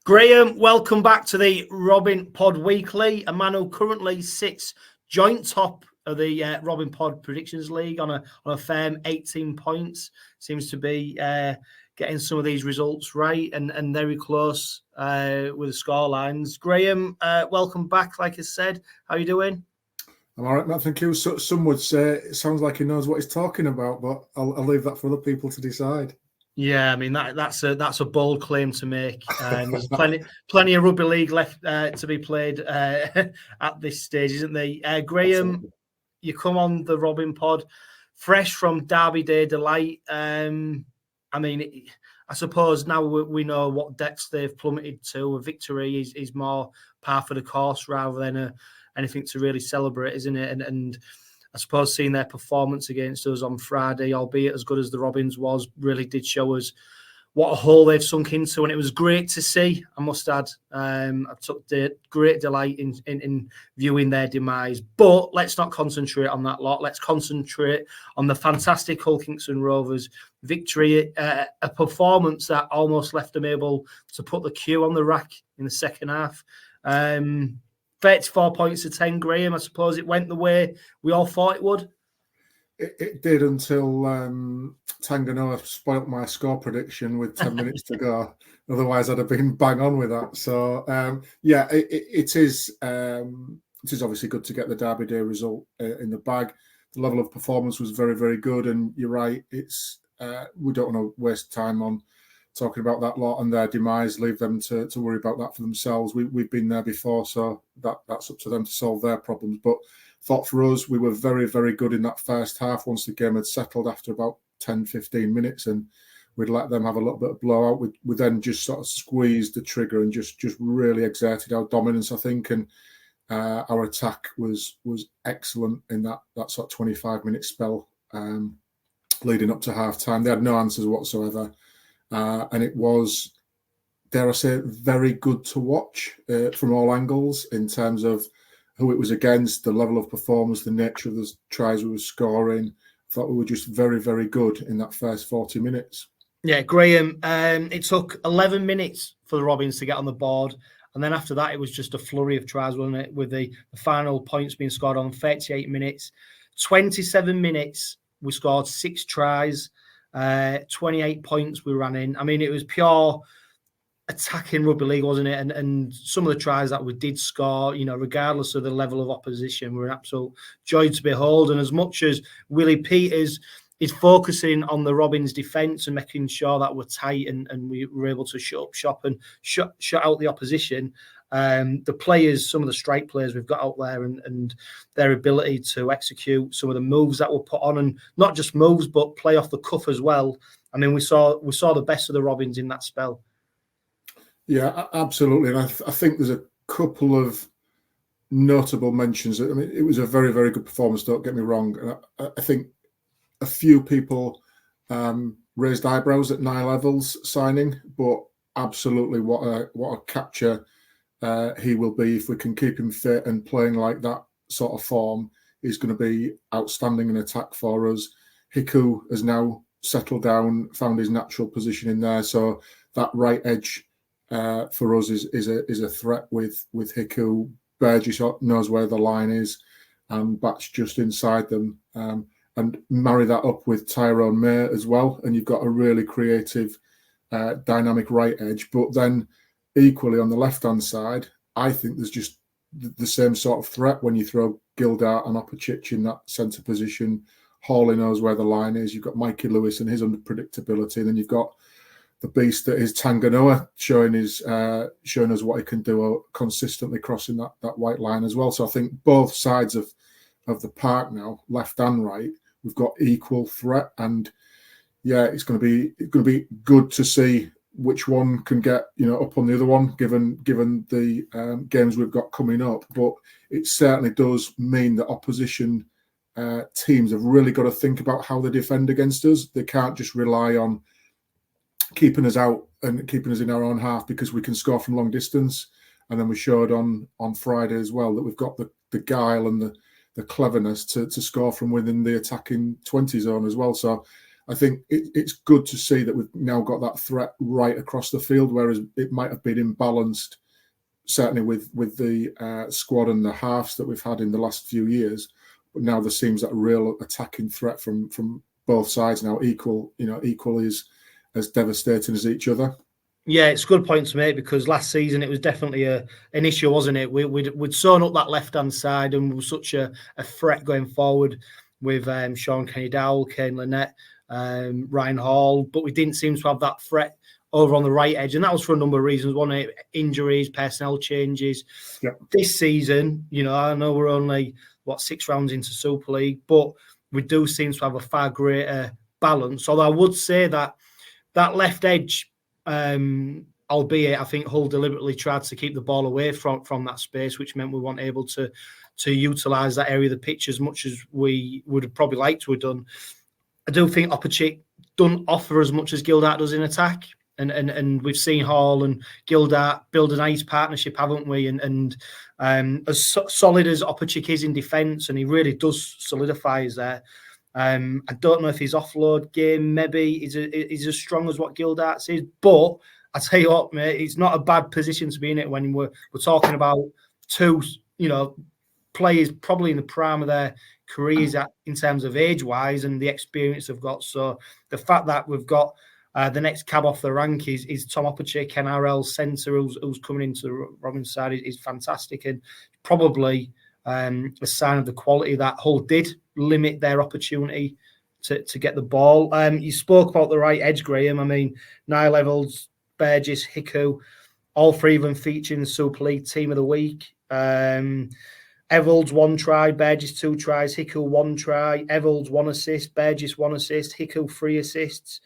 [SPEAKER 1] Graham, welcome back to the Robin Pod Weekly. A man who currently sits joint top of the Robin Pod Predictions League on a firm 18 points. Seems to be getting some of these results right and very close with the scorelines. Graham, welcome back. Like I said, how are you doing?
[SPEAKER 5] I'm all right, Matt. Thank you. So, some would say it sounds like he knows what he's talking about, but I'll leave that for other people to decide.
[SPEAKER 1] Yeah, I mean that's a bold claim to make. There's plenty of rugby league left to be played at this stage, isn't there? Graham, absolutely. You come on the Robin Pod fresh from Derby Day delight. I mean, I suppose now we know what depths they've plummeted to. A victory is more par for the course rather than anything to really celebrate, isn't it? And I suppose seeing their performance against us on Friday, albeit as good as the Robins was, really did show us what a hole they've sunk into. And it was great to see, I must add. I took great delight in viewing their demise. But let's not concentrate on that lot. Let's concentrate on the fantastic Hull Kingston Rovers victory, a performance that almost left them able to put the queue on the rack in the second half. 34 points to 10, Graham. I suppose it went the way we all thought it would.
[SPEAKER 5] it did until 𝗂𝗂𝗏𝗧 spoilt my score prediction with 10 minutes to go. Otherwise, I'd have been bang on with that. So yeah, it is obviously good to get the Derby Day result in the bag. The level of performance was very, very good, and you're right. It's we don't want to waste time on talking about that lot and their demise. Leave them to worry about that for themselves. We've been there before, so that's up to them to solve their problems. But thought for us, we were very, very good in that first half. Once the game had settled after about 10-15 minutes, and we'd let them have a little bit of blowout. We then just sort of squeezed the trigger and just really exerted our dominance, I think, and our attack was excellent in that sort of 25-minute spell leading up to half time. They had no answers whatsoever, and it was, dare I say, very good to watch from all angles in terms of who it was against, the level of performance, the nature of the tries we were scoring. I thought we were just very, very good in that first 40 minutes.
[SPEAKER 1] Yeah, Graham, it took 11 minutes for the Robins to get on the board. And then after that, it was just a flurry of tries, wasn't it? With the final points being scored on 38 minutes. 27 minutes, we scored 6 tries, 28 points we ran in. I mean, it was pure attacking rugby league, wasn't it? And some of the tries that we did score, you know, regardless of the level of opposition, were an absolute joy to behold. And as much as Willie Peters is focusing on the Robins defence and making sure that we're tight and we were able to shut up shop and shut out the opposition, the players, some of the strike players we've got out there and their ability to execute some of the moves that were put on, and not just moves, but play off the cuff as well. I mean, we saw the best of the Robins in that spell.
[SPEAKER 5] Yeah, absolutely. And I think there's a couple of notable mentions. I mean, it was a very, very good performance, don't get me wrong. And I think a few people raised eyebrows at 𝗂𝗂𝗏𝗏𝗧 signing, but absolutely what a capture he will be. If we can keep him fit and playing like that sort of form, he's going to be outstanding in attack for us. Hiku has now settled down, found his natural position in there, so that right edge for us is a threat with Hiku. 𝗬𝗫 knows where the line is, and Batch just inside them. And marry that up with Tyrone May as well, and you've got a really creative, dynamic right edge. But then equally on the left-hand side, I think there's just the same sort of threat when you throw 𝗀𝗽𝗏𝗀 and 𝗀𝗐𝗏 in that centre position. Hawley knows where the line is. You've got Mikey Lewis and his unpredictability, and then you've got the beast that is 𝗂𝗂𝗏𝗏 showing us what he can do consistently crossing that white line as well. So I think both sides of the park now, left and right, we've got equal threat, and yeah, it's going to be good to see which one can get up on the other one, given the games we've got coming up. But it certainly does mean that opposition teams have really got to think about how they defend against us. They can't just rely on keeping us out and keeping us in our own half, because we can score from long distance. And then we showed on Friday as well that we've got the guile and the cleverness to score from within the attacking 20 zone as well. So I think it's good to see that we've now got that threat right across the field, whereas it might have been imbalanced, certainly with the squad and the halves that we've had in the last few years. But now there seems that real attacking threat from both sides now, equally as devastating as each other.
[SPEAKER 1] Yeah, it's a good point to make, because last season it was definitely an issue, wasn't it? We'd sewn up that left-hand side and we were such a threat going forward with Sean Kenny-Dowell, Kane Lynette, Ryan Hall, but we didn't seem to have that threat over on the right edge, and that was for a number of reasons, wasn't it? Injuries, personnel changes.
[SPEAKER 5] Yep.
[SPEAKER 1] This season, I know we're only, 6 rounds into Super League, but we do seem to have a far greater balance, although I would say that left edge, albeit I think Hull deliberately tried to keep the ball away from that space, which meant we weren't able to utilise that area of the pitch as much as we would have probably liked to have done. I do think 𝗀𝗐𝗏𝗏𝗀 don't offer as much as 𝗀𝗽𝗏𝗏𝗀 does in attack, and we've seen Hall and 𝗀𝗽𝗏𝗏𝗀 build a nice partnership, haven't we? And as solid as 𝗀𝗐𝗏𝗏𝗀𝗏 is in defence, and he really does solidify us there. I don't know if his offload game maybe is as strong as what 𝗀𝗽𝗏𝗏𝗀𝗏 is, but I tell you what, mate, it's not a bad position to be in it when we're talking about two, players probably in the prime of their careers in terms of age-wise and the experience they've got. So the fact that we've got the next cab off the rank is 𝗕𝘂𝗡𝗁𝗁, NRL centre who's coming into the Robin side is fantastic, and probably a sign of the quality that Hull did limit their opportunity to get the ball. You spoke about the right edge, Graham. I mean, Niall Evalds, Burgess, 𝗂𝗂𝗍𝗲, all three of them featuring the Super League Team of the Week. Evalds 1 try, Burgess 2 tries, 𝗂𝗂𝗍𝗲 1 try, Evalds 1 assist, Burgess 1 assist, 𝗂𝗂𝗍𝗲 3 assists.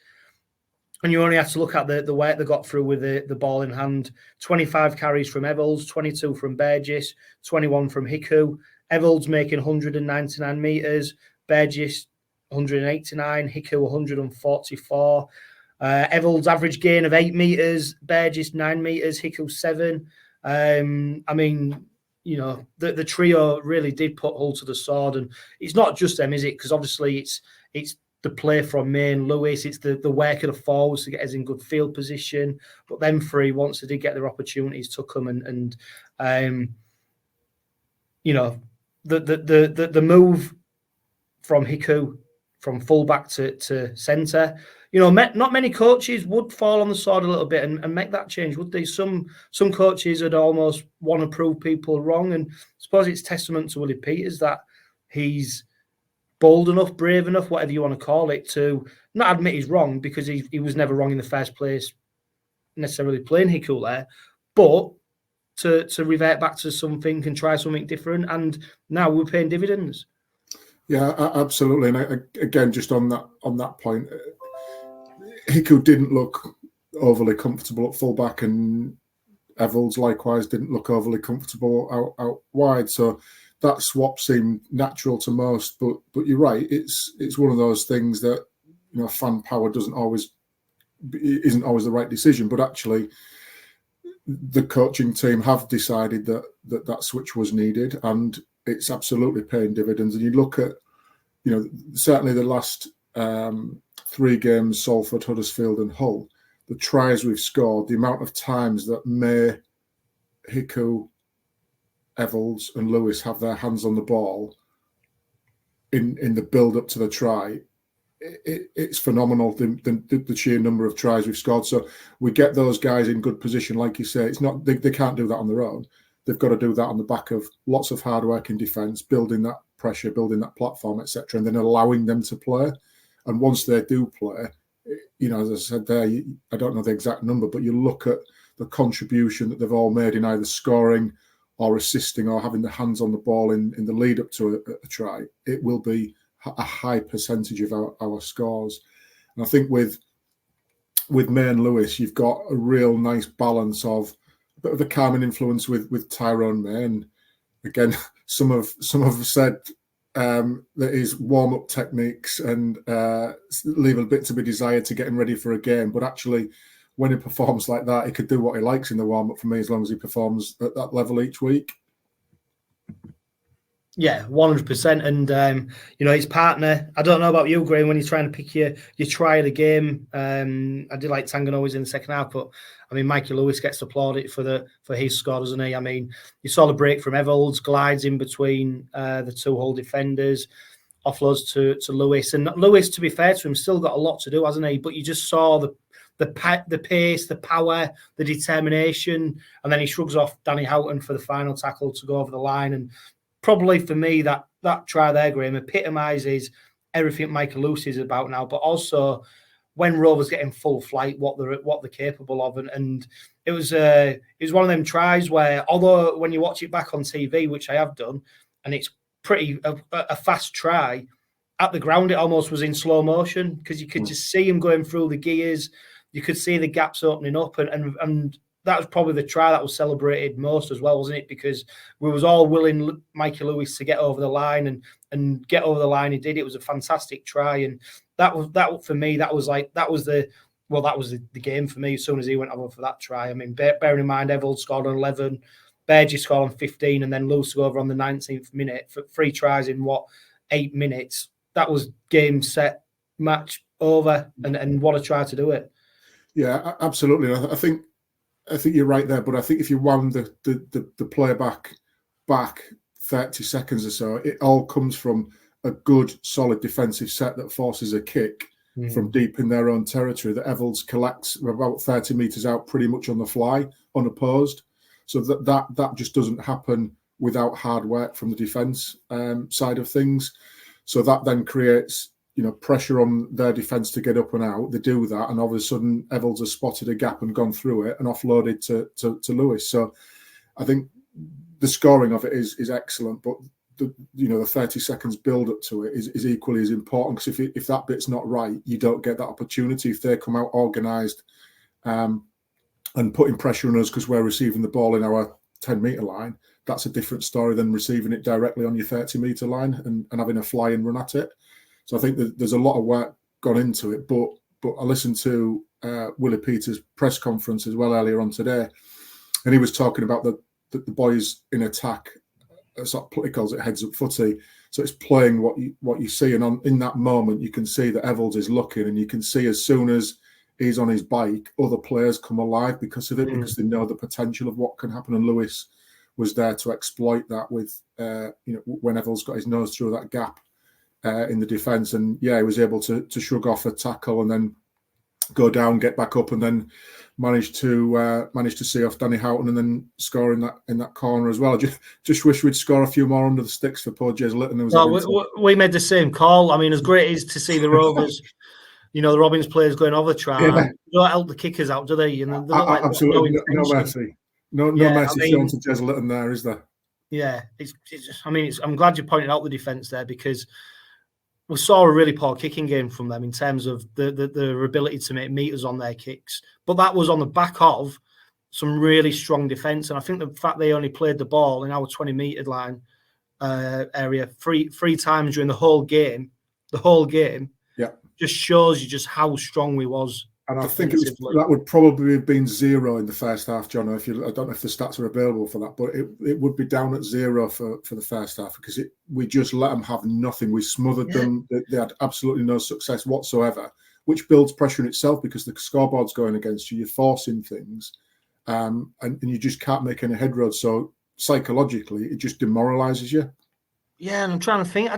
[SPEAKER 1] And you only have to look at the work they got through with the ball in hand. 25 carries from Evalds, 22 from Burgess, 21 from 𝗂𝗂𝗍𝗲. Evalds making 199 metres, Burgess 189, 𝗂𝗂𝗍𝗲 144. Evalds average gain of 8 metres, Burgess 9 metres, 𝗂𝗂𝗍𝗲 7. I mean, you know, the trio really did put Hull to the sword, and it's not just them, is it? Because obviously it's the play from Main, Lewis, it's the work of the forwards to get us in good field position. But them three, once they did get their opportunities, took them, and you know, the move from 𝗂𝗂𝗍𝗲 from fullback to centre. You know, not many coaches would fall on the sword a little bit and make that change, would they? Some coaches would almost want to prove people wrong, and I suppose it's testament to Willie Peters that he's bold enough, brave enough, whatever you want to call it, to not admit he's wrong, because he was never wrong in the first place, necessarily playing 𝗂𝗂𝗍𝗲 there, but to revert back to something and try something different, and now we're paying dividends.
[SPEAKER 5] Yeah, absolutely. And again, just on that point, 𝗂𝗂𝗍𝗲 didn't look overly comfortable at fullback, and Evalds likewise didn't look overly comfortable out wide. So that swap seemed natural to most. But you're right, it's one of those things that, you know, fan power isn't always the right decision. But actually, the coaching team have decided that switch was needed, and it's absolutely paying dividends. And you look at, you know, certainly the last 3 games, Salford, Huddersfield and Hull, the tries we've scored, the amount of times that May, 𝗂𝗂𝗍𝗲, Evalds and Lewis have their hands on the ball in the build-up to the try, it's phenomenal, the sheer number of tries we've scored. So we get those guys in good position, like you say. It's not they can't do that on their own. They've got to do that on the back of lots of hard work in defence, building that pressure, building that platform, etc., and then allowing them to play. And once they do play, you know, as I said there, I don't know the exact number, but you look at the contribution that they've all made in either scoring or assisting or having their hands on the ball in the lead up to a try, it will be a high percentage of our scores. And I think with May and Lewis, you've got a real nice balance of a bit of a calming influence with Tyrone May. And again, some have said that his warm-up techniques and leave a bit to be desired to get him ready for a game. But actually, when he performs like that, he could do what he likes in the warm-up for me, as long as he performs at that level each week.
[SPEAKER 1] Yeah, 100%. And, you know, his partner, I don't know about you, Graham, when you're trying to pick your try of the game. I did like Tangan always in the second half, but, I mean, Mikey Lewis gets applauded for his score, doesn't he? I mean, you saw the break from Evalds, glides in between the 2 Hull defenders, offloads to Lewis. And Lewis, to be fair to him, still got a lot to do, hasn't he? But you just saw the pace, the power, the determination, and then he shrugs off Danny Houghton for the final tackle to go over the line. And probably for me, that try there, Graham, epitomises everything Michael Lewis is about now, but also when Rovers get in full flight, what they're capable of. And it was one of them tries where, although when you watch it back on TV, which I have done, and it's pretty a fast try, at the ground it almost was in slow motion, because you could just see him going through the gears. You could see the gaps opening up, and that was probably the try that was celebrated most as well, wasn't it? Because we was all willing Mikey Lewis to get over the line, and get over the line he did. It was a fantastic try, and that for me, that was the game for me as soon as he went over for that try. I mean, bearing in mind Evalds scored on 11, Burgess scored on 15, and then Lewis go over on the 19th minute for 3 tries in 8 minutes. That was game, set, match, over, and what a try to do it.
[SPEAKER 5] Yeah, absolutely. I think you're right there, but I think if you wound the play back 30 seconds or so, it all comes from a good, solid defensive set that forces a kick from deep in their own territory that 𝗲𝗆𝗆 collects about 30 metres out pretty much on the fly, unopposed. So that just doesn't happen without hard work from the defence side of things. So that then creates, pressure on their defence to get up and out. They do that, and all of a sudden 𝗲𝗆𝗆𝗆 has spotted a gap and gone through it and offloaded to Lewis. So I think the scoring of it is excellent, but the 30 seconds build up to it is equally as important, because if that bit's not right, you don't get that opportunity. If they come out organised and putting pressure on us because we're receiving the ball in our 10-metre line, that's a different story than receiving it directly on your 30-metre line and having a fly and run at it. So I think that there's a lot of work gone into it. But I listened to Willie Peters' press conference as well earlier on today, and he was talking about the boys in attack. Sort of, he calls it heads-up footy. So it's playing what you see, and in that moment you can see that 𝗲𝗆𝗆𝗆 is looking, and you can see as soon as he's on his bike, other players come alive because of it, because they know the potential of what can happen. And Lewis was there to exploit that with when 𝗲𝗆𝗆𝗆𝗆's got his nose through that gap in the defence, and he was able to shrug off a tackle and then go down, get back up, and then managed to see off Danny Houghton and then score in that corner as well. Just wish we'd score a few more under the sticks for poor 𝗬𝗓𝗏𝗔.
[SPEAKER 1] We made the same call. I mean, as great as to see the Rovers, the Robins players going over try, they don't help the kickers out, do they? And they
[SPEAKER 5] absolutely no mercy. No mercy shown to 𝗬𝗓𝗏𝗏𝗏 there, is there? Yeah,
[SPEAKER 1] I'm glad you pointed out the defence there, because we saw a really poor kicking game from them in terms of their ability to make meters on their kicks. But that was on the back of some really strong defence. And I think the fact they only played the ball in our 20-metre line area three times during the whole game, just shows you just how strong we was.
[SPEAKER 5] And I think that would probably have been 0 in the first half, John. I don't know if the stats are available for that, but it would be down at 0 for the first half, because we just let them have nothing. We smothered them. They had absolutely no success whatsoever, which builds pressure in itself, because the scoreboard's going against you. You're forcing things, and you just can't make any headroads. So psychologically, it just demoralises you.
[SPEAKER 1] Yeah, and I'm trying to think.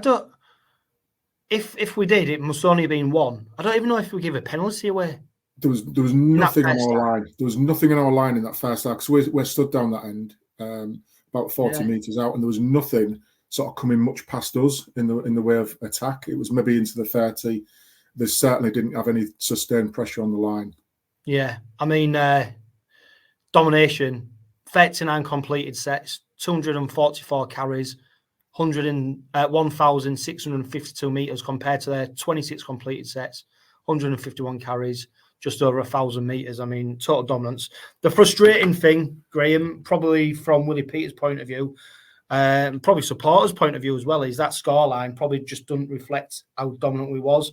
[SPEAKER 1] If we did, it must only have been 1. I don't even know if we give a penalty away.
[SPEAKER 5] There was nothing on our line. There was nothing on our line in that first half, because we're stood down that end, about 40 metres out, and there was nothing sort of coming much past us in the way of attack. It was maybe into the 30. They certainly didn't have any sustained pressure on the line.
[SPEAKER 1] Yeah, I mean, domination, 39 completed sets, 244 carries, 1,652 metres compared to their 26 completed sets, 151 carries, just over 1,000 metres. I mean, total dominance. The frustrating thing, Graham, probably from Willie Peters' point of view, probably supporters' point of view as well, is that scoreline probably just doesn't reflect how dominant we was.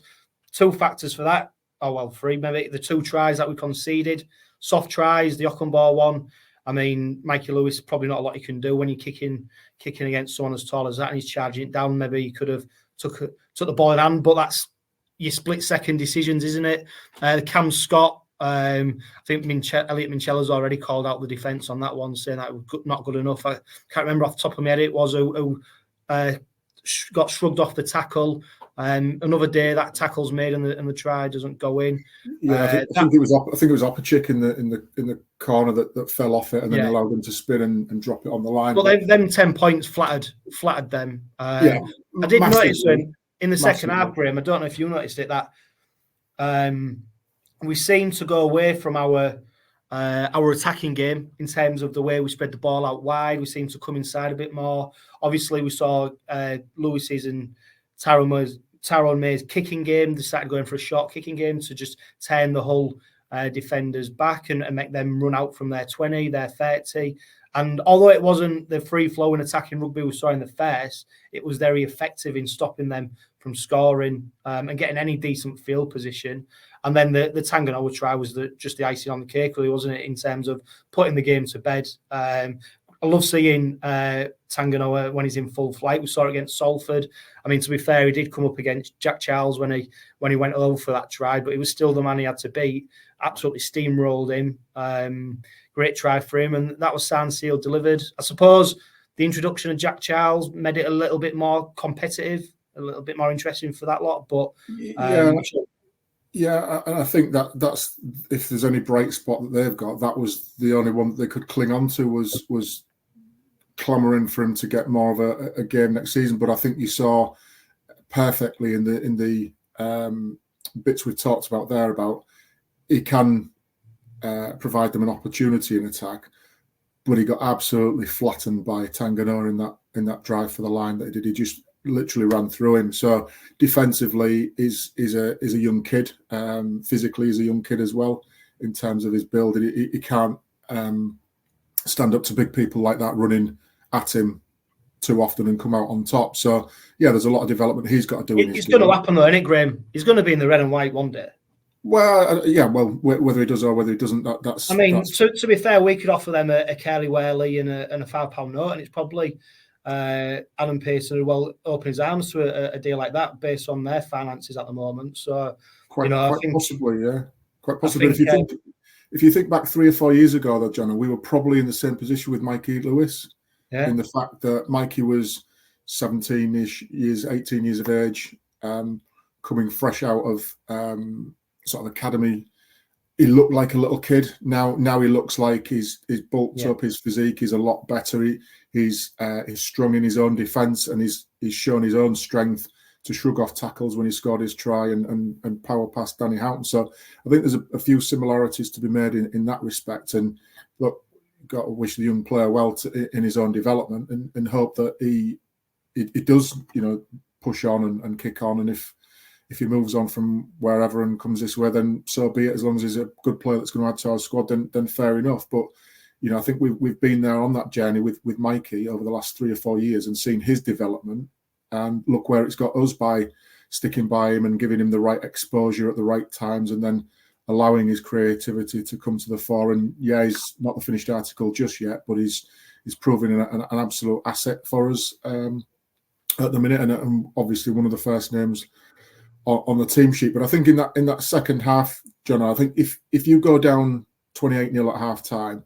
[SPEAKER 1] 2 factors for that. 3 maybe. The 2 tries that we conceded, soft tries, the Ockenbaugh one. I mean, Mikey Lewis, probably not a lot he can do when you're kicking against someone as tall as that, and he's charging it down. Maybe he could have took the ball in hand, but that's your split-second decisions, isn't it? Cam Scott, I think Elliot Minchella's already called out the defence on that one, saying that it was not good enough. I can't remember off the top of my head it was who got shrugged off the tackle. Another day that tackle's made and the try doesn't go in.
[SPEAKER 5] Yeah, I think it was 𝗲𝗆𝗆𝗏𝗏𝗏 in the corner that fell off it and then allowed them to spin and drop it on the line.
[SPEAKER 1] But them 10 points flattered them. I did notice in the second half, Graham, I don't know if you noticed it, that we seemed to go away from our attacking game in terms of the way we spread the ball out wide. We seemed to come inside a bit more. Obviously, we saw Lewis's and Tyrone May's kicking game. They started going for a short kicking game to just turn the whole defenders back and make them run out from their 20, their 30. And although it wasn't the free-flowing attacking rugby we saw in the first, it was very effective in stopping them from scoring and getting any decent field position. And then the 𝗪𝗏𝗏𝗏 try was just the icing on the cake, really, wasn't it, in terms of putting the game to bed. I love seeing 𝗪𝗏𝗏𝗏 when he's in full flight. We saw it against Salford. I mean, to be fair, he did come up against Jack Charles when he went over for that try, but he was still the man he had to beat. Absolutely steamrolled him. Great try for him, and that was signed, sealed, delivered. I suppose the introduction of Jack Charles made it a little bit more competitive, a little bit more interesting for that lot. But
[SPEAKER 5] yeah, and I think that's if there's any bright spot that they've got, that was the only one that they could cling on to was clamouring for him to get more of a game next season. But I think you saw perfectly in the bits we've talked about there about he can provide them an opportunity in attack, but he got absolutely flattened by Tanganoa in that drive for the line that he did. He just literally ran through him. So defensively is a young kid. Physically is a young kid as well in terms of his build. He can't stand up to big people like that running at him too often and come out on top. So yeah, there's a lot of development he's got to do.
[SPEAKER 1] It's going to happen though, isn't it, Graham? He's going to be in the red and white one day.
[SPEAKER 5] Well, yeah. Well, whether he does or whether he doesn't, that's.
[SPEAKER 1] I mean, to be fair, we could offer them a 𝗀𝗲𝗏𝗏 and a £5 note, and it's probably Adam Pearson who will open his arms to a deal like that based on their finances at the moment. So
[SPEAKER 5] quite possibly, yeah, quite possibly. If you think back 3 or 4 years ago, though, John, we were probably in the same position with Mikey Lewis. Yeah. In the fact that Mikey was 17-ish years, 18 years of age, coming fresh out of sort of academy. He looked like a little kid. Now he looks like he's bulked up. His physique is a lot better. He's strong in his own defence, and he's shown his own strength to shrug off tackles when he scored his try and power past Danny Houghton. So I think there's a few similarities to be made in that respect. And look, got to wish the young player well in his own development and hope that he does, push on and kick on. And if he moves on from wherever and comes this way, then so be it. As long as he's a good player that's going to add to our squad, then fair enough. But I think we've been there on that journey with Mikey over the last 3 or 4 years and seen his development. And look where it's got us by sticking by him and giving him the right exposure at the right times, and then allowing his creativity to come to the fore. And yeah, he's not the finished article just yet, but he's proving an absolute asset for us at the minute, and obviously one of the first names on the team sheet. But I think in that second half, John, I think if you go down 28-0 at half time,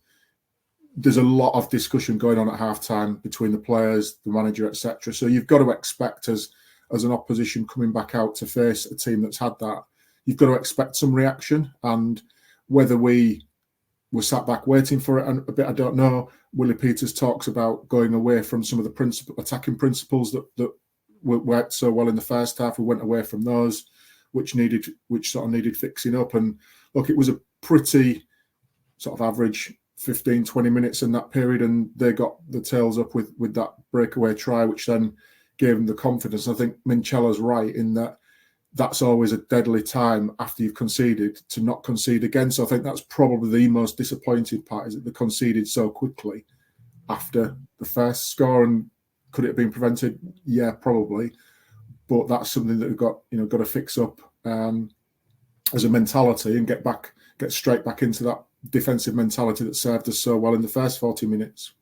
[SPEAKER 5] there's a lot of discussion going on at half time between the players, the manager, etc. So you've got to expect as an opposition coming back out to face a team that's had that, you've got to expect some reaction. And whether we were sat back waiting for it a bit, I don't know. Willie Peters talks about going away from some of the attacking principles that worked so well in the first half. We went away from those, which sort of needed fixing up. And look, it was a pretty sort of average 15-20 minutes in that period, and they got the tails up with that breakaway try, which then gave them the confidence. And I think Minchella's right in that that's always a deadly time after you've conceded to not concede again. So I think that's probably the most disappointing part, is that they conceded so quickly after the first score. And could it have been prevented? Yeah, probably. But that's something that we've got to fix up as a mentality and get straight back into that defensive mentality that served us so well in the first 40 minutes.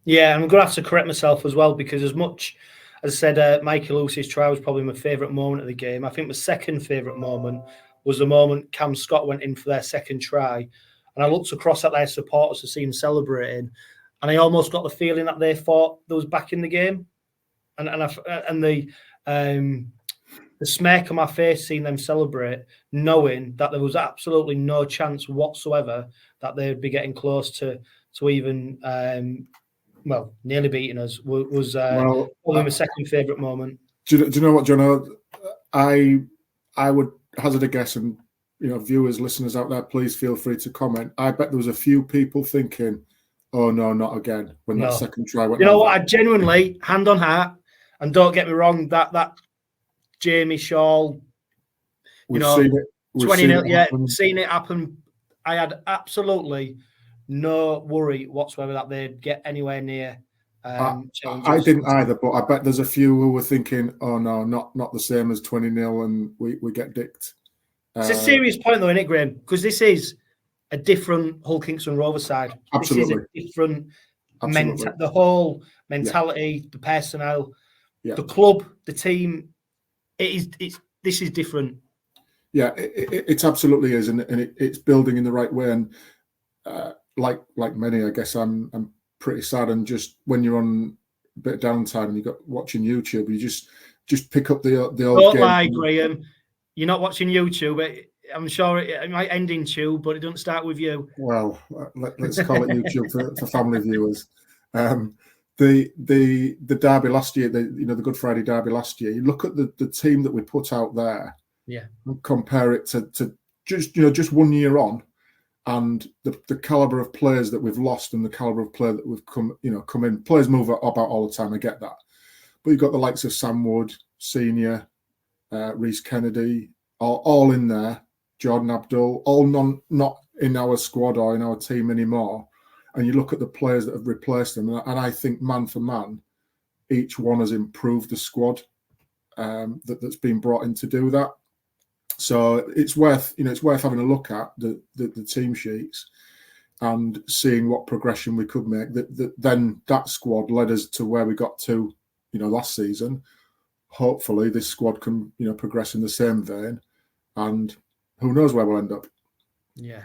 [SPEAKER 1] Yeah, I'm going to have to correct myself as well, because as much as I said, Mikey Lewis's try was probably my favourite moment of the game, I think my second favourite moment was the moment Cam Scott went in for their second try. And I looked across at their supporters to see them celebrating, and I almost got the feeling that they thought they was back in the game. And the smirk on my face seeing them celebrate, knowing that there was absolutely no chance whatsoever that they'd be getting close to even nearly beating us, was probably my second favourite moment.
[SPEAKER 5] Do you know what, John? I would hazard a guess, and viewers, listeners out there, please feel free to comment. I bet there was a few people thinking, "Oh no, not again!" when that second try went.
[SPEAKER 1] What? I genuinely, hand on heart, and don't get me wrong, that Jamie Shaw, 20-0, seen it happen. I had absolutely no worry whatsoever that they'd get anywhere near.
[SPEAKER 5] I didn't either, but I bet there's a few who were thinking, "Oh no, not the same as 20-0, and we get dicked."
[SPEAKER 1] It's a serious point, though, isn't it, Graham? Because this is a different Hull Kingston Rovers side.
[SPEAKER 5] Absolutely,
[SPEAKER 1] this is a different the whole mentality, the personnel, the club, the team. This is different.
[SPEAKER 5] Yeah, it absolutely is, and it's building in the right way. And like many, I guess I'm pretty sad. And just when you're on bit of downtime and you got watching YouTube, you just pick up the old
[SPEAKER 1] Don't
[SPEAKER 5] game.
[SPEAKER 1] lie, Graham. You're not watching YouTube. I'm sure it might end in tube, but it doesn't start with you.
[SPEAKER 5] Well, let's call it YouTube for family viewers. The derby last year, the Good Friday derby last year. You look at the team that we put out there, and compare it to just 1 year on, and the caliber of players that we've lost and the caliber of player that we've come in. Players move about all the time. I get that, but you've got the likes of Sam Wood, Senior, Reece Kennedy, all in there. Jordan Abdul, all not in our squad or in our team anymore. And you look at the players that have replaced them, and I think man for man, each one has improved the squad that's been brought in to do that. So it's worth having a look at the team sheets and seeing what progression we could make. Then that squad led us to where we got to, last season. Hopefully, this squad can progress in the same vein, and who knows where we'll end up.
[SPEAKER 1] Yeah,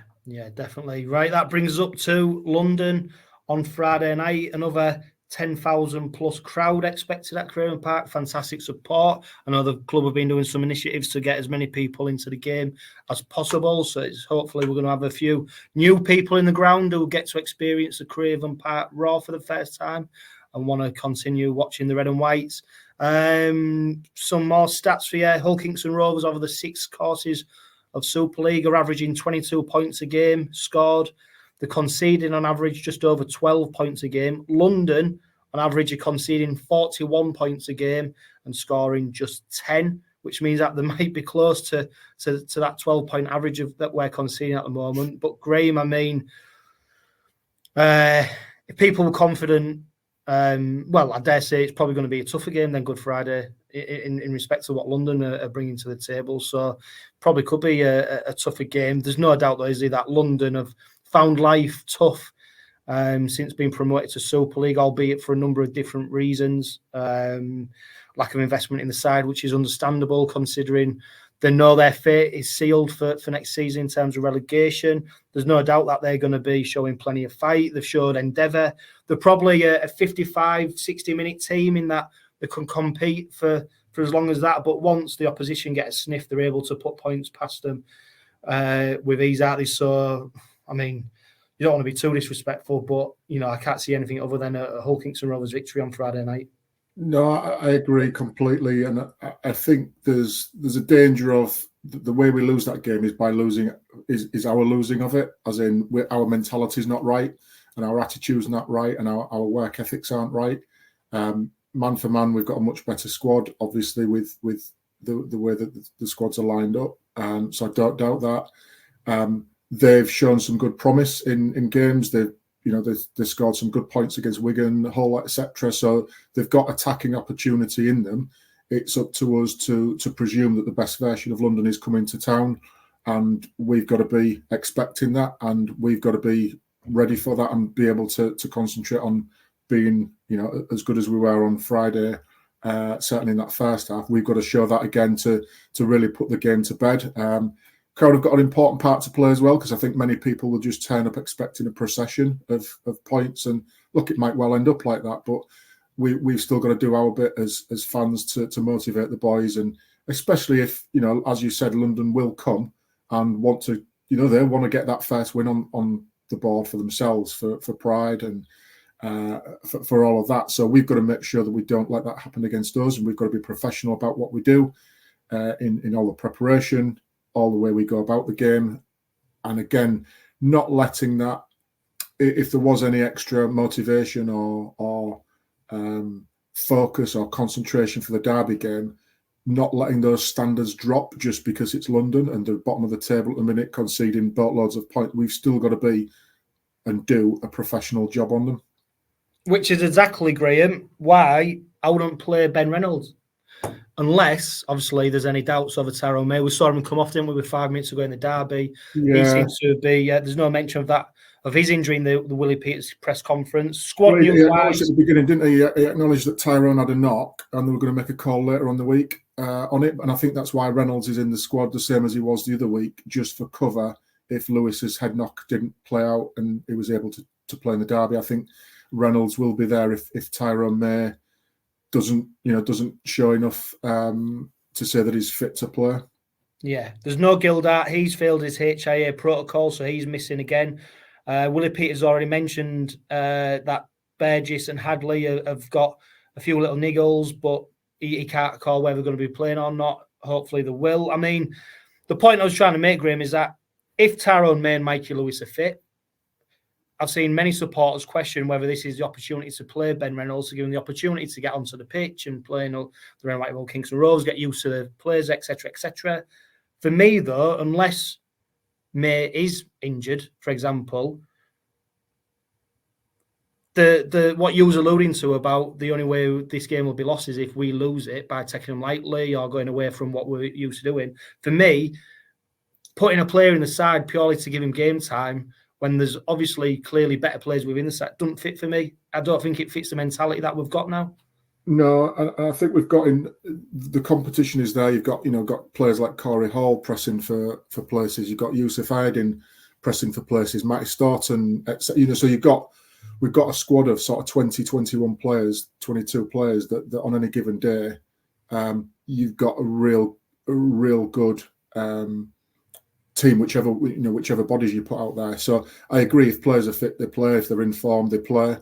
[SPEAKER 1] definitely. Right, that brings us up to London on Friday night. Another 10,000 plus crowd expected at Craven Park. Fantastic support. I know the club have been doing some initiatives to get as many people into the game as possible. So hopefully we're going to have a few new people in the ground who get to experience the Craven Park Raw for the first time and want to continue watching the red and whites. Some more stats for you. Hull Kingston Rovers over the 6 courses of Super League are averaging 22 points a game scored. They're conceding on average just over 12 points a game. London, on average, are conceding 41 points a game and scoring just 10, which means that they might be close to that 12-point average that we're conceding at the moment. But Graham, I mean, if people were confident, well, I dare say it's probably going to be a tougher game than Good Friday in respect to what London are bringing to the table. So probably could be a tougher game. There's no doubt, though, is there, that London have found life tough since being promoted to Super League, albeit for a number of different reasons. Lack of investment in the side, which is understandable considering they know their fate is sealed for next season in terms of relegation. There's no doubt that they're going to be showing plenty of fight. They've showed endeavour. They're probably a 55, 60-minute team in that they can compete for as long as that. But once the opposition get a sniff, they're able to put points past them with ease, aren't they? So, I mean, you don't want to be too disrespectful, but, I can't see anything other than a Hull Kingston Rovers victory on Friday night.
[SPEAKER 5] No, I agree completely, and I think there's a danger of the way we lose that game is by losing is our losing of it, as in our mentality is not right, and our attitude's not right, and our work ethics aren't right. Man for man, we've got a much better squad, obviously, with the way that the squads are lined up. So I don't doubt that. They've shown some good promise in games. They've scored some good points against Wigan, Hull, etc. So they've got attacking opportunity in them. It's up to us to presume that the best version of London is coming to town, and we've got to be expecting that, and we've got to be ready for that and be able to concentrate on being, as good as we were on Friday. Certainly in that first half, we've got to show that again to really put the game to bed. Crowd have got an important part to play as well, because I think many people will just turn up expecting a procession of points, and look, it might well end up like that, but we've still got to do our bit as fans to motivate the boys, and especially if, as you said, London will come and want to, they want to get that first win on the board for themselves, for pride and for all of that. So we've got to make sure that we don't let that happen against us, and we've got to be professional about what we do in all the preparation, all the way we go about the game, and again, not letting that, if there was any extra motivation or focus or concentration for the derby game, not letting those standards drop just because it's London and the bottom of the table at the minute, conceding boatloads of points. We've still got to be and do a professional job on them.
[SPEAKER 1] Which is exactly, Graham, why I wouldn't play Ben Reynolds. Unless, obviously, there's any doubts over Tyrone May. We saw him come off, didn't we, with 5 minutes ago in the derby.
[SPEAKER 5] Yeah.
[SPEAKER 1] He seems to be, there's no mention of that, of his injury in the Willie Peters press conference. Squad
[SPEAKER 5] he acknowledged
[SPEAKER 1] news-wise,
[SPEAKER 5] at the beginning, didn't he? He acknowledged that Tyrone had a knock and they were going to make a call later on the week on it. And I think that's why Reynolds is in the squad, the same as he was the other week, just for cover if Lewis's head knock didn't play out and he was able to to play in the derby. I think Reynolds will be there if Tyrone May doesn't show enough to say that he's fit to play.
[SPEAKER 1] Yeah, there's no Gildart. He's failed his HIA protocol, so he's missing again. Willie Peters already mentioned that Burgess and Hadley have got a few little niggles, but he can't call whether they're going to be playing or not. Hopefully they will. I mean, the point I was trying to make, Graham, is that if Tyrone May and Mikey Lewis are fit, I've seen many supporters question whether this is the opportunity to play Ben Reynolds, to give him the opportunity to get onto the pitch and play the Red, White, Gold Kingston Rovers, get used to the players, etc., etc. For me, though, unless May is injured, for example, what you was alluding to about the only way this game will be lost is if we lose it by taking them lightly or going away from what we're used to doing. For me, putting a player in the side purely to give him game time when there's obviously clearly better players within the side doesn't fit for me. I don't think it fits the mentality that we've got now.
[SPEAKER 5] No, I think we've got in the competition is there. You've got got players like Corey Hall pressing for places. You've got 𝗬𝗓𝗏𝗏 pressing for places. Matty Staunton, etc. So we've got a squad of sort of 20, 21 players, 22 players that on any given day, you've got a real good team, whichever bodies you put out there. So I agree. If players are fit, they play. If they're in form, they play.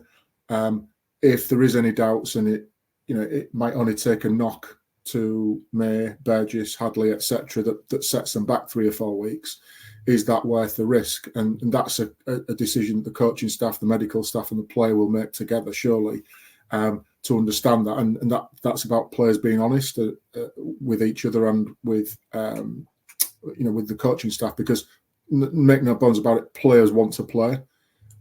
[SPEAKER 5] If there is any doubts, and it might only take a knock to May, Burgess, Hadley, etc., that sets them back 3 or 4 weeks. Is that worth the risk? And that's a decision the coaching staff, the medical staff, and the player will make together, surely, to understand that. And that's about players being honest with each other and with with the coaching staff, because make no bones about it, players want to play,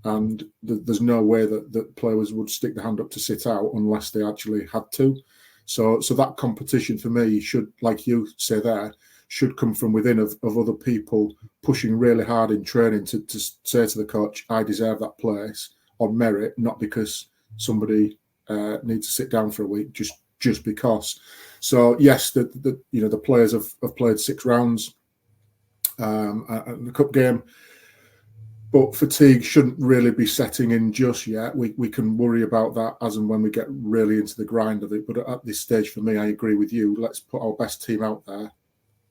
[SPEAKER 5] and there's no way that players would stick their hand up to sit out unless they actually had to. So that competition for me should, like you say there, should come from within of other people pushing really hard in training to say to the coach, I deserve that place on merit, not because somebody needs to sit down for a week just because. So yes, the players have played 6 rounds in the cup game, but fatigue shouldn't really be setting in just yet. We can worry about that as and when we get really into the grind of it. But at this stage, for me, I agree with you. Let's put our best team out there,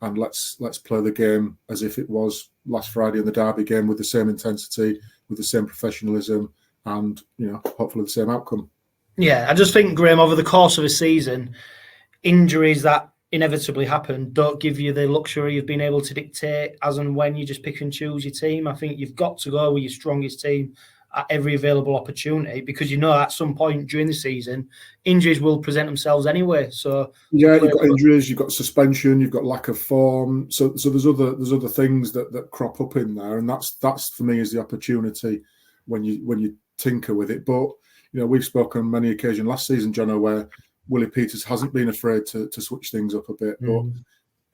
[SPEAKER 5] and let's play the game as if it was last Friday in the derby game, with the same intensity, with the same professionalism, and hopefully the same outcome.
[SPEAKER 1] Yeah, I just think, Graham, over the course of a season, injuries that inevitably happen don't give you the luxury of being able to dictate as and when you just pick and choose your team. I think you've got to go with your strongest team at every available opportunity, because at some point during the season, injuries will present themselves anyway. So
[SPEAKER 5] yeah, you've got injuries, you've got suspension, you've got lack of form. So there's other things that crop up in there, and that's for me is the opportunity when you tinker with it. But we've spoken on many occasions last season, Jono, where Willie Peters hasn't been afraid to switch things up a bit. But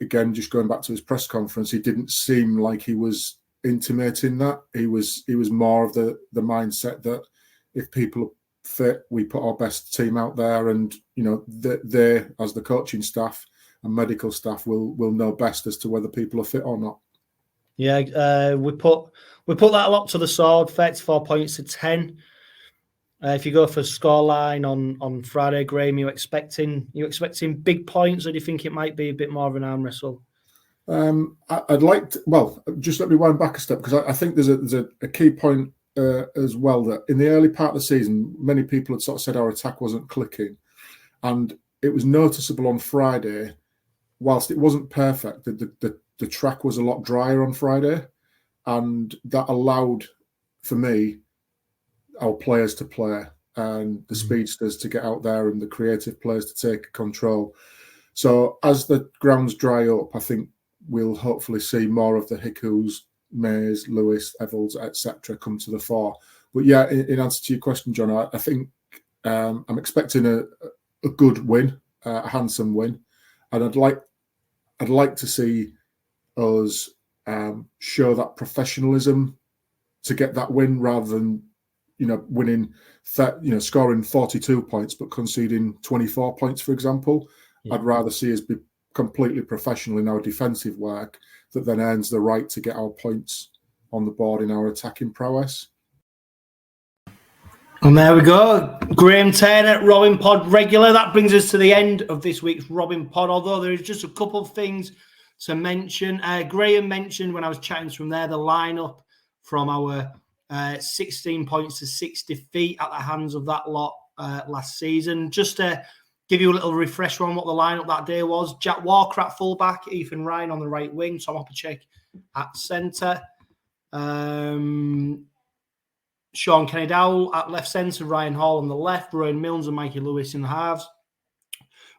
[SPEAKER 5] again, just going back to his press conference, he didn't seem like he was intimating that. He was more of the mindset that if people are fit, we put our best team out there, and they as the coaching staff and medical staff will know best as to whether people are fit or not.
[SPEAKER 1] Yeah, we put that a lot to the sword. 34 points to 10. If you go for scoreline on Friday, Graham, you expecting big points, or do you think it might be a bit more of an arm wrestle?
[SPEAKER 5] I'd like to. Well, just let me wind back a step, because I think there's a key point as well, that in the early part of the season, many people had sort of said our attack wasn't clicking, and it was noticeable on Friday. Whilst it wasn't perfect, the track was a lot drier on Friday, and that allowed, for me, our players to play and the speedsters to get out there and the creative players to take control. So as the grounds dry up, I think we'll hopefully see more of the Hickus, Mays, Lewis, Evans, etc. come to the fore. But yeah, in answer to your question, John, I think I'm expecting a good win, a handsome win, and I'd like to see us show that professionalism to get that win, rather than winning, scoring 42 points but conceding 24 points, for example. Yeah. I'd rather see us be completely professional in our defensive work that then earns the right to get our points on the board in our attacking prowess.
[SPEAKER 1] And there we go. Graham Turner, Robin Pod regular. That brings us to the end of this week's Robin Pod, although there is just a couple of things to mention. Graham mentioned when I was chatting to him there, the lineup from our 16 points to 60 feet at the hands of that lot last season. Just to give you a little refresher on what the lineup that day was. Jack Walker at fullback, Ethan Ryan on the right wing, Tom 𝗲𝗡𝗅 at centre. Sean Kenny-Dowell at left centre, Ryan Hall on the left, Rowan Milnes and Mikey Lewis in the halves.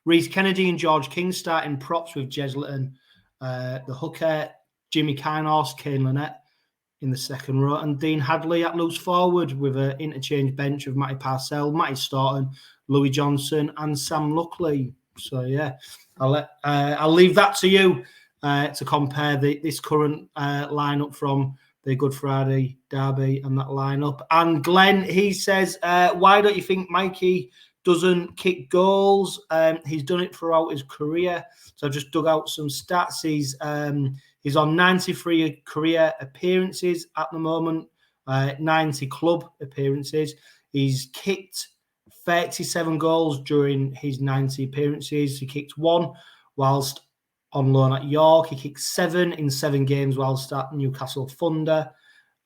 [SPEAKER 1] Reece Kennedy and George King starting props with Jes Litton, the hooker, Jimmy Kynehorse, Kane Lynette in the second row, and Dean Hadley at loose forward with an interchange bench of Matty Parcell, Matty Staunton, Louis Johnson and Sam Luckley. So, yeah, I'll leave that to you to compare this current lineup from the Good Friday derby and that lineup. And Glenn, he says, why don't you think Mikey doesn't kick goals? He's done it throughout his career. So I've just dug out some stats. He's on 93 career appearances at the moment, 90 club appearances. He's kicked 37 goals during his 90 appearances. He kicked 1 whilst on loan at York. He kicked 7 in 7 games whilst at Newcastle Thunder.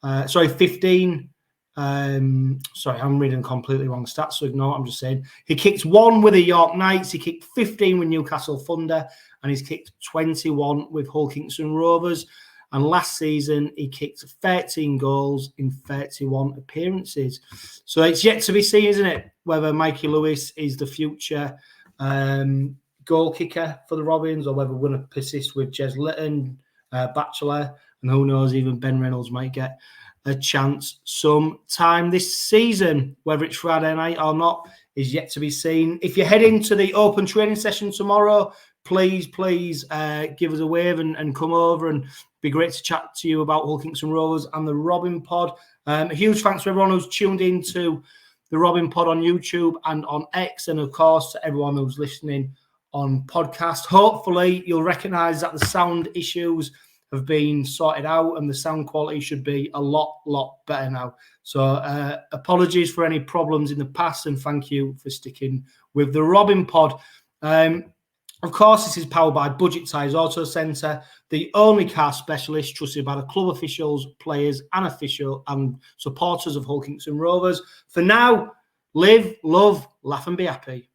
[SPEAKER 1] 15. Sorry, I'm reading completely wrong stats, so ignore what I'm just saying. He kicked 1 with the York Knights. He kicked 15 with Newcastle Thunder. And he's kicked 21 with Hull Kingston Rovers. And last season, he kicked 13 goals in 31 appearances. So it's yet to be seen, isn't it, whether Mikey Lewis is the future goal kicker for the Robins, or whether we're going to persist with Jes Litton, Batchelor, and who knows, even Ben Reynolds might get a chance sometime this season. Whether it's Friday night or not is yet to be seen. If you head into the open training session tomorrow, please give us a wave and come over, and be great to chat to you about Hull Kingston Rovers and the Robin Pod. A huge thanks to everyone who's tuned in to the Robin Pod on YouTube and on X, and of course to everyone who's listening on podcast. Hopefully you'll recognise that the sound issues have been sorted out and the sound quality should be a lot better now. So apologies for any problems in the past, and thank you for sticking with the Robin Pod. Of course, this is powered by Budget Tyres Auto Centre, the only car specialist trusted by the club officials, players and official and supporters of Hull Kingston Rovers. For now, live, love, laugh and be happy.